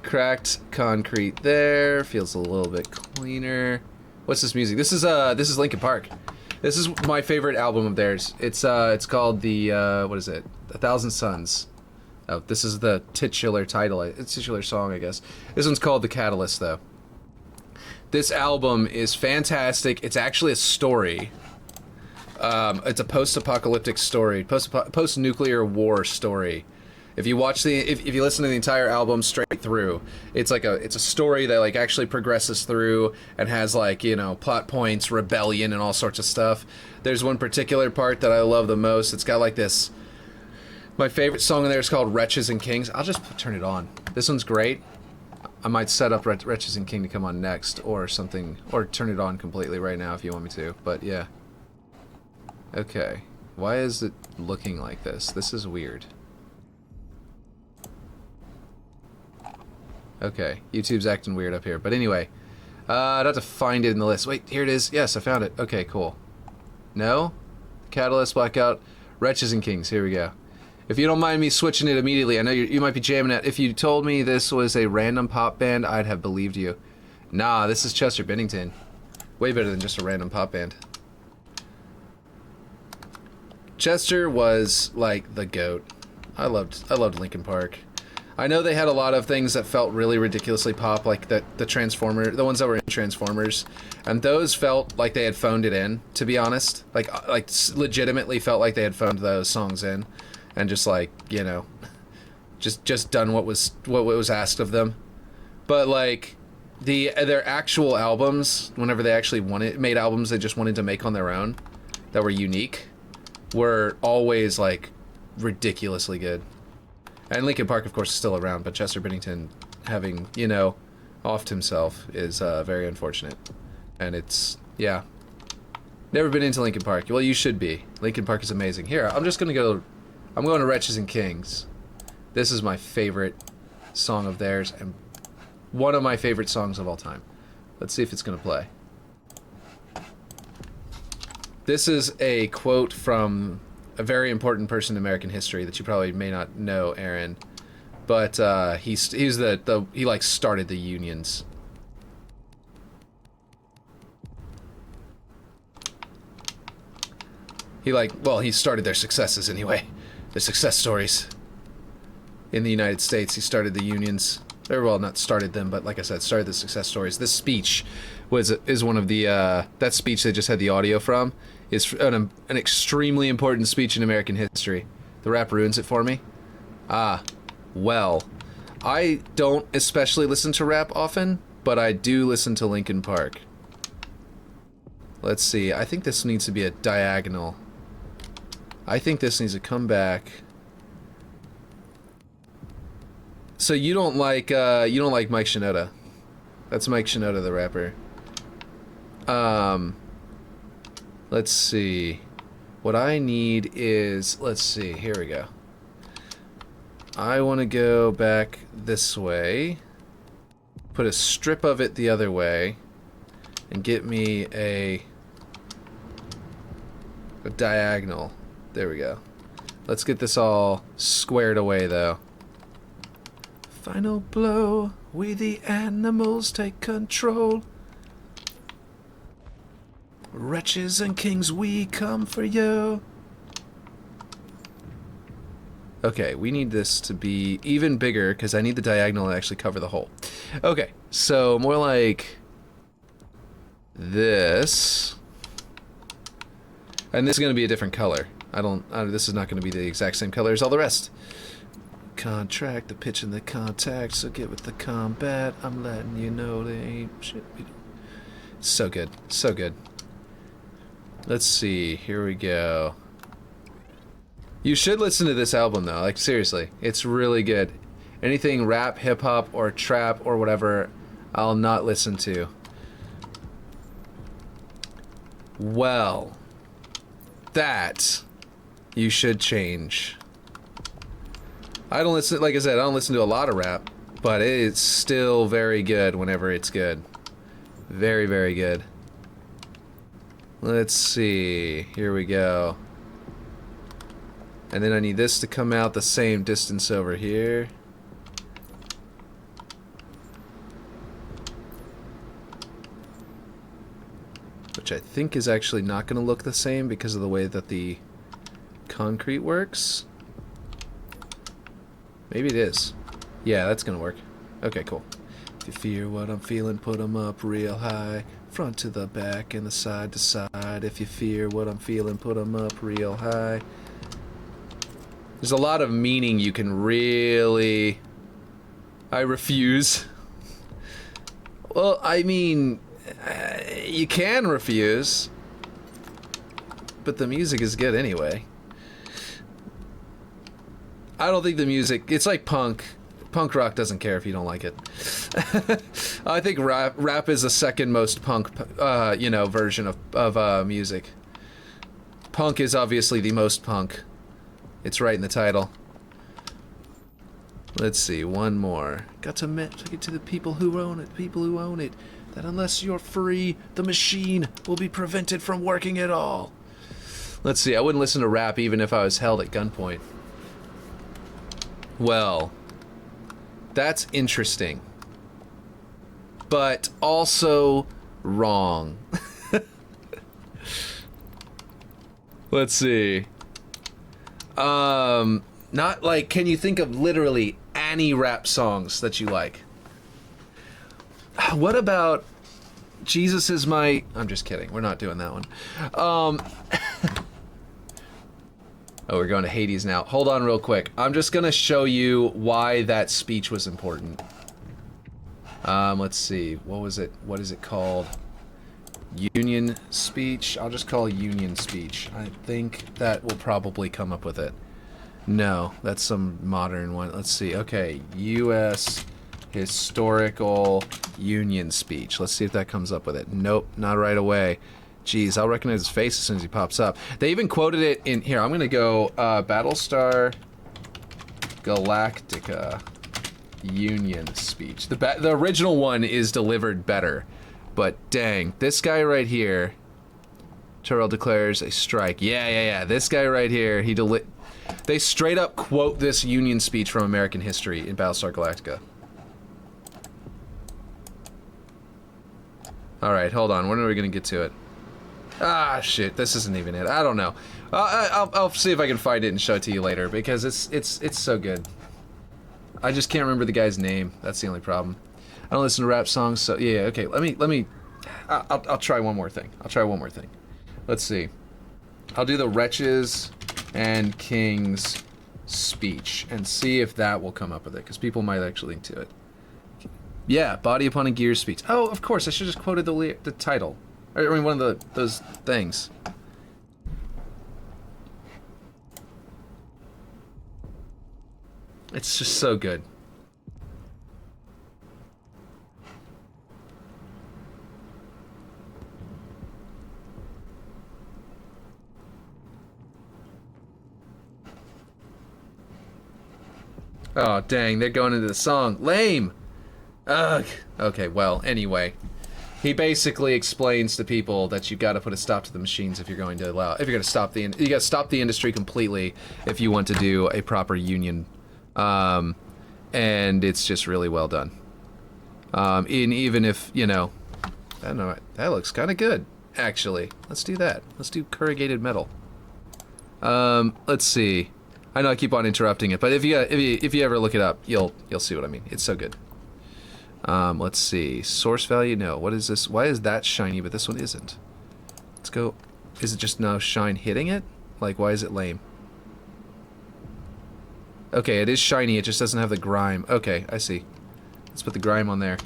Cracked concrete there. Feels a little bit cleaner. What's this music? This is Linkin Park. This is my favorite album of theirs. It's called what is it? 1,000 Suns. Oh, this is the titular title. It's titular song, I guess. This one's called The Catalyst, though. This album is fantastic. It's actually a story. It's a post-apocalyptic story, post-nuclear war story. If you watch if you listen to the entire album straight through, it's a story that like actually progresses through and has like, you know, plot points, rebellion, and all sorts of stuff. There's one particular part that I love the most. It's got like this. My favorite song in there is called Wretches and Kings. I'll just turn it on. This one's great. I might set up Wretches and King to come on next or something, or turn it on completely right now if you want me to, but yeah. Okay. Why is it looking like this? This is weird. Okay, YouTube's acting weird up here, but anyway. I'd have to find it in the list. Wait, here it is. Yes, I found it. Okay, cool. No? Catalyst, Blackout, Wretches and Kings. Here we go. If you don't mind me switching it immediately, I know you might be jamming it. If you told me this was a random pop band, I'd have believed you. Nah, this is Chester Bennington. Way better than just a random pop band. Chester was like the GOAT. I loved Linkin Park. I know they had a lot of things that felt really ridiculously pop, like the ones that were in Transformers, and those felt like they had phoned it in, to be honest. Like legitimately felt like they had phoned those songs in, and just like, you know, just done what was asked of them. But like their actual albums, whenever they actually made albums they just wanted to make on their own, that were unique, were always like ridiculously good. And Linkin Park, of course, is still around, but Chester Bennington having, you know, offed himself is very unfortunate. And it's, yeah. Never been into Linkin Park. Well, you should be. Linkin Park is amazing. Here, I'm going to Wretches and Kings. This is my favorite song of theirs, and one of my favorite songs of all time. Let's see if it's going to play. This is a quote from a very important person in American history that you probably may not know, Aaron, but he like started the unions. He started their successes anyway, the success stories in the United States. He started the unions, or well, not started them, but like I said, started the success stories. This speech is one of the that speech they just had the audio from. Is an extremely important speech in American history. The rap ruins it for me. Well, I don't especially listen to rap often, but I do listen to Linkin Park. Let's see, I think this needs to be a diagonal. I think this needs to come back. So you don't like Mike Shinoda. That's Mike Shinoda, the rapper. Let's see. What I need is, let's see, here we go. I want to go back this way, put a strip of it the other way, and get me a diagonal. There we go. Let's get this all squared away, though. Final blow, we the animals take control. Wretches and kings, we come for you. Okay, we need this to be even bigger because I need the diagonal to actually cover the hole. Okay, so more like this. And this is going to be a different color. This is not going to be the exact same color as all the rest. Contract, the pitch and the contact, so get with the combat. I'm letting you know they ain't shit. So good, so good. Let's see. Here we go. You should listen to this album though. Like seriously, it's really good. Anything rap, hip hop, or trap or whatever, I'll not listen to. Well, that you should change. I don't listen, like I said, I don't listen to a lot of rap, but it's still very good whenever it's good. Very, very good. Let's see. Here we go. And then I need this to come out the same distance over here. Which I think is actually not going to look the same because of the way that the concrete works. Maybe it is. Yeah, that's going to work. Okay, cool. If you fear what I'm feeling, put 'em up real high. Front to the back and the side to side. If you fear what I'm feeling, put 'em up real high. There's a lot of meaning you can really... I refuse. Well, I mean... you can refuse, but the music is good anyway. I don't think the music... It's like punk. Punk rock doesn't care if you don't like it. I think rap is the second most punk, you know, version of music. Punk is obviously the most punk. It's right in the title. Let's see, one more. Got to get to the people who own it. People who own it. That unless you're free, the machine will be prevented from working at all. Let's see, I wouldn't listen to rap even if I was held at gunpoint. Well, that's interesting. But also wrong. Let's see. Not like, can you think of literally any rap songs that you like? What about Jesus is my... I'm just kidding. We're not doing that one. Oh, we're going to Hades now. Hold on real quick. I'm just going to show you why that speech was important. Let's see. What was it? What is it called? Union speech? I'll just call Union speech. I think that will probably come up with it. No, that's some modern one. Let's see. Okay, U.S. Historical Union speech. Let's see if that comes up with it. Nope, not right away. Jeez, I'll recognize his face as soon as he pops up. They even quoted it in here. I'm gonna go Battlestar Galactica Union speech. The original one is delivered better, but dang, this guy right here. Terrell declares a strike. Yeah. This guy right here. They straight up quote this Union speech from American history in Battlestar Galactica. Alright, hold on. When are we gonna get to it? Ah, shit. This isn't even it. I don't know. I'll see if I can find it and show it to you later, because it's so good. I just can't remember the guy's name. That's the only problem. I don't listen to rap songs, so... Yeah, okay. Let me... I'll try one more thing. Let's see. I'll do the Wretches and Kings speech, and see if that will come up with it, because people might actually link to it. Yeah, Body Upon a Gear speech. Oh, of course, I should have just quoted the title. I mean, one of those things. It's just so good. Oh, dang, they're going into the song. Lame! Ugh. Okay, well, anyway. He basically explains to people that you've got to put a stop to the machines if you're going to allow... If you're going to stop you got to stop the industry completely if you want to do a proper union. And it's just really well done. Even if, you know... I don't know, that looks kind of good, actually. Let's do that. Let's do corrugated metal. Let's see. I know I keep on interrupting it, but if you ever look it up, you'll see what I mean. It's so good. Let's see. Source value? No. What is this? Why is that shiny, but this one isn't? Let's go. Is it just no shine hitting it? Like, why is it lame? Okay, it is shiny. It just doesn't have the grime. Okay, I see. Let's put the grime on there.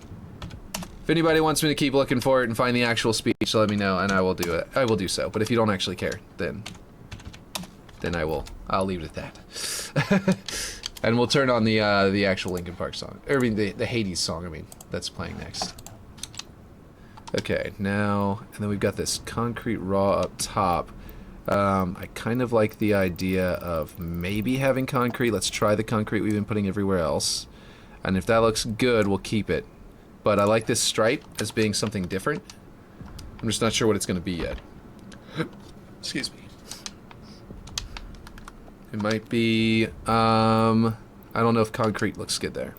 If anybody wants me to keep looking for it and find the actual speech, let me know, and I will do it. I will do so. But if you don't actually care, then I'll leave it at that. And we'll turn on the actual Linkin Park song. Or, I mean, the Hades song, I mean, that's playing next. Okay, now, and then we've got this concrete raw up top. I kind of like the idea of maybe having concrete. Let's try the concrete we've been putting everywhere else. And if that looks good, we'll keep it. But I like this stripe as being something different. I'm just not sure what it's going to be yet. Excuse me. It might be, I don't know if concrete looks good there.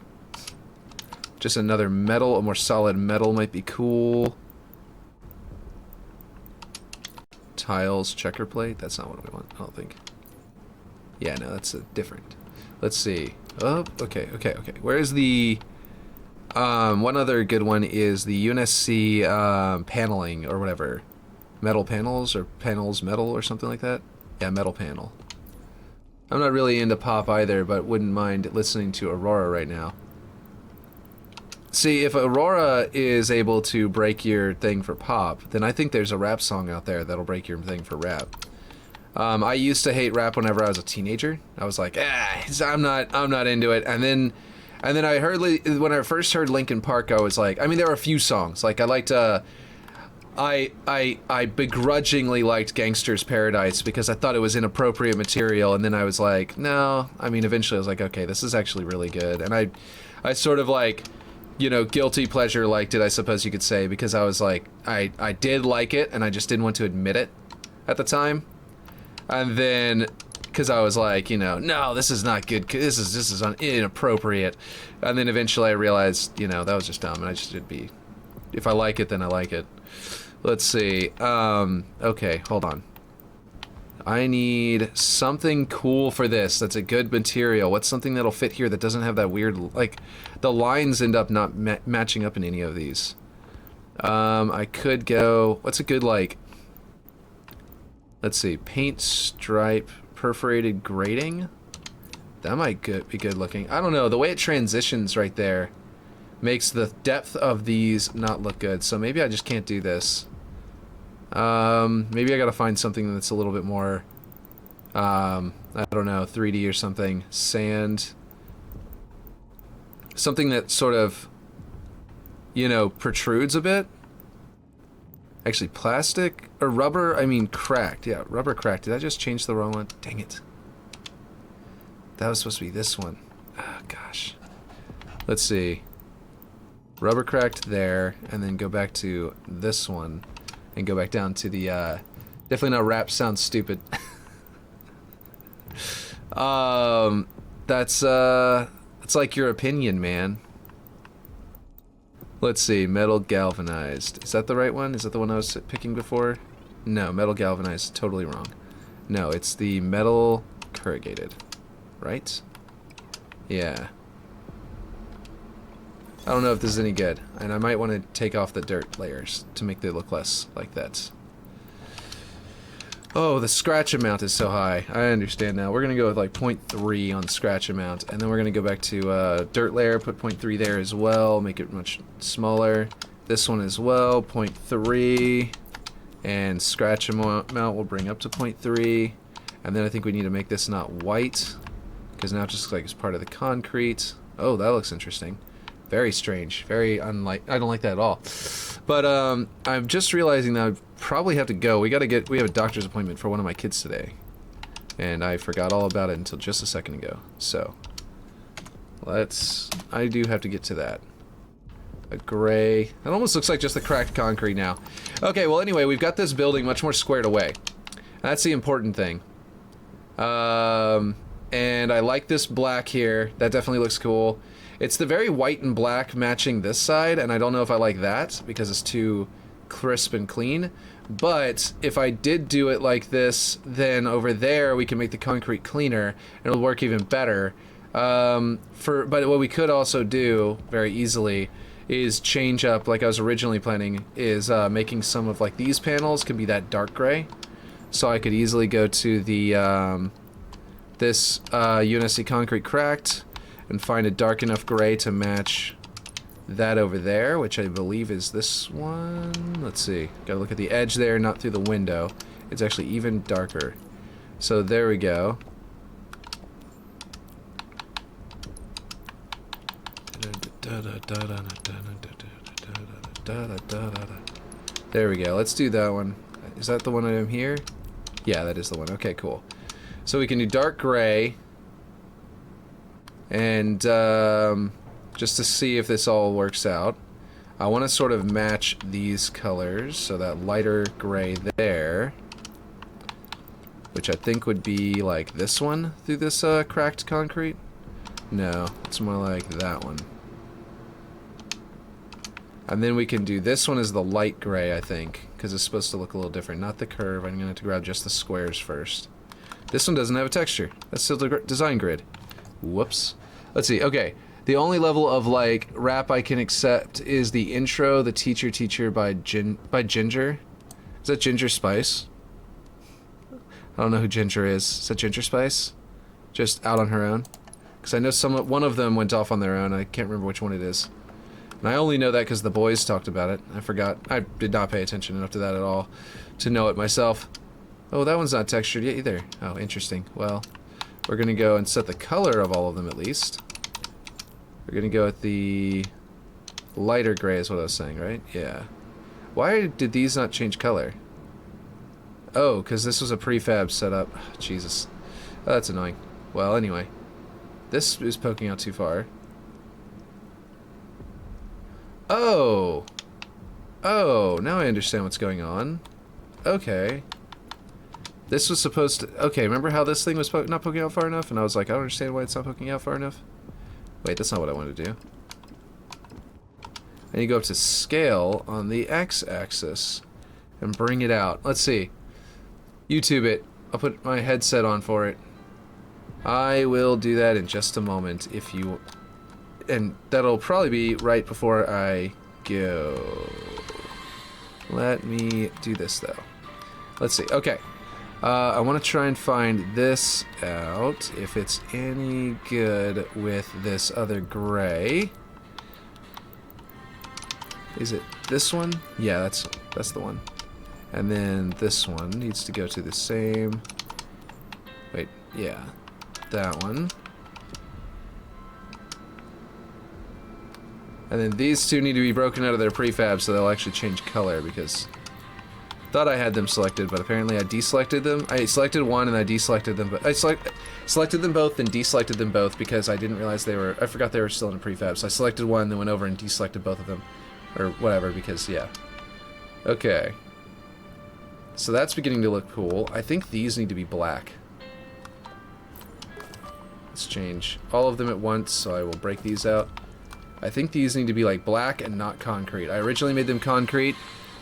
Just another metal, a more solid metal might be cool. Tiles, checker plate, that's not what we want, I don't think. Yeah, no, that's different. Let's see. Oh, okay. Where is the, one other good one is the UNSC, paneling, or whatever. Metal panels, or panels metal, or something like that? Yeah, metal panel. I'm not really into pop either, but wouldn't mind listening to Aurora right now. See, if Aurora is able to break your thing for pop, then I think there's a rap song out there that'll break your thing for rap. I used to hate rap whenever I was a teenager. I was like, I'm not into it. And then I heard, when I first heard Linkin Park, I was like, I mean, there were a few songs. Like, I liked, I begrudgingly liked Gangster's Paradise because I thought it was inappropriate material, and then I was like, no. I mean, eventually I was like, okay, this is actually really good. And I sort of like, you know, guilty pleasure liked it, I suppose you could say, because I was like, I did like it, and I just didn't want to admit it at the time. And then, because I was like, you know, no, this is not good, this is inappropriate. And then eventually I realized, you know, that was just dumb, and I just should be, if I like it, then I like it. Let's see, okay, hold on. I need something cool for this that's a good material. What's something that'll fit here that doesn't have that weird, like, the lines end up not matching up in any of these. I could go, what's a good, like, let's see, paint stripe perforated grating? That might be good looking. I don't know, the way it transitions right there makes the depth of these not look good, so maybe I just can't do this. Maybe I gotta find something that's a little bit more, I don't know, 3D or something. Sand. Something that sort of, you know, protrudes a bit. Actually, plastic or rubber, I mean cracked. Yeah, rubber cracked. Did I just change the wrong one? Dang it. That was supposed to be this one. Oh, gosh. Let's see. Rubber cracked there, and then go back to this one. And go back down to the, definitely not rap sounds stupid. That's like your opinion, man. Let's see, metal galvanized. Is that the right one? Is that the one I was picking before? No, metal galvanized, totally wrong. No, it's the metal corrugated, right? Yeah. I don't know if this is any good, and I might want to take off the dirt layers to make it look less like that. Oh, the scratch amount is so high. I understand now. We're going to go with like 0.3 on scratch amount, and then we're going to go back to dirt layer, put 0.3 there as well, make it much smaller. This one as well, 0.3, and scratch amount we'll bring up to 0.3, and then I think we need to make this not white, because now it just looks like it's part of the concrete. Oh, that looks interesting. Very strange, very unlike, I don't like that at all. But I'm just realizing that I probably have to go. We have a doctor's appointment for one of my kids today. And I forgot all about it until just a second ago. So, I do have to get to that. A gray, it almost looks like just the cracked concrete now. Okay, well anyway, we've got this building much more squared away. That's the important thing. And I like this black here, that definitely looks cool. It's the very white and black matching this side, and I don't know if I like that because it's too crisp and clean. But if I did do it like this, then over there we can make the concrete cleaner, and it'll work even better. But what we could also do very easily is change up, like I was originally planning, is making some of like these panels can be that dark gray. So I could easily go to the this UNSC concrete cracked and find a dark enough gray to match that over there, which I believe is this one. Let's see. Gotta look at the edge there, not through the window. It's actually even darker. So there we go. There we go. Let's do that one. Is that the one I am here? Yeah, that is the one. Okay, cool. So we can do dark gray. And just to see if this all works out, I want to sort of match these colors. So that lighter gray there, which I think would be like this one through this cracked concrete. No, it's more like that one. And then we can do this one as the light gray, I think, because it's supposed to look a little different. Not the curve. I'm going to have to grab just the squares first. This one doesn't have a texture. That's still the design grid. Whoops. Let's see. Okay. The only level of, like, rap I can accept is the intro, the Teacher by Ginger. Is that Ginger Spice? I don't know who Ginger is. Is that Ginger Spice? Just out on her own? Because I know one of them went off on their own. I can't remember which one it is. And I only know that because the boys talked about it. I forgot. I did not pay attention enough to that at all to know it myself. Oh, that one's not textured yet either. Oh, interesting. Well, we're going to go and set the color of all of them at least. We're going to go with the lighter gray is what I was saying, right? Yeah. Why did these not change color? Oh, because this was a prefab setup. Jesus. Oh, that's annoying. Well, anyway. This is poking out too far. Oh! Oh, now I understand what's going on. Okay. This was supposed to... Okay, remember how this thing was not poking out far enough? And I was like, I don't understand why it's not poking out far enough. Wait, that's not what I wanted to do. And you go up to scale on the x-axis and bring it out. Let's see. YouTube it. I'll put my headset on for it. I will do that in just a moment if you... And that'll probably be right before I go. Let me do this, though. Let's see. Okay. I want to try and find this out, if it's any good with this other gray. Is it this one? Yeah, that's the one. And then this one needs to go to the same... Wait, yeah. That one. And then these two need to be broken out of their prefab so they'll actually change color, because I thought I had them selected, but apparently I deselected them. I selected one and I deselected them, but I selected them both and deselected them both because I didn't realize I forgot they were still in a prefab. So I selected one, then went over and deselected both of them, or whatever, because yeah. Okay. So that's beginning to look cool. I think these need to be black. Let's change all of them at once, so I will break these out. I think these need to be like black and not concrete. I originally made them concrete,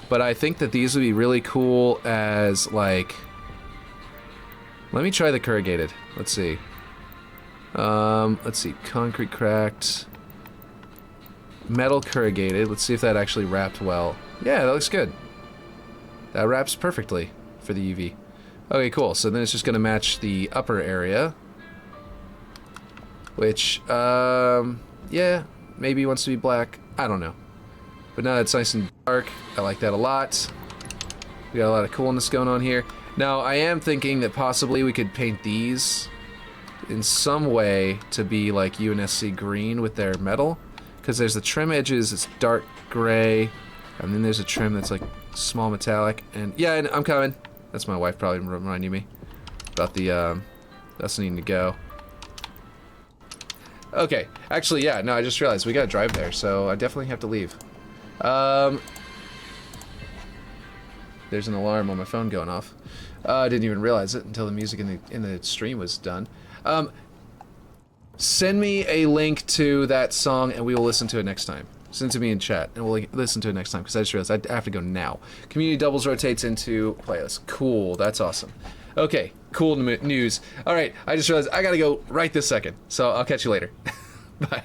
but I think that these would be really cool as like... Let me try the corrugated. Let's see. Let's see. Concrete cracked. Metal corrugated. Let's see if that actually wrapped well. Yeah, that looks good. That wraps perfectly for the UV. Okay, cool. So then it's just going to match the upper area. Which, yeah... Maybe he wants to be black. I don't know. But now it's nice and dark. I like that a lot. We got a lot of coolness going on here. Now, I am thinking that possibly we could paint these in some way to be like UNSC green with their metal. Because there's the trim edges, it's dark gray. And then there's a trim that's like small metallic. And yeah, I'm coming. That's my wife probably reminding me about the, us needing to go. Okay, actually, yeah, no, I just realized we gotta drive there, so I definitely have to leave. There's an alarm on my phone going off. I didn't even realize it until the music in the stream was done. Send me a link to that song and we will listen to it next time. Send it to me in chat and we'll listen to it next time, because I just realized I have to go now. Community doubles rotates into playlist. Cool, that's awesome. Okay, cool news. Alright, I just realized I gotta go right this second, so I'll catch you later. Bye.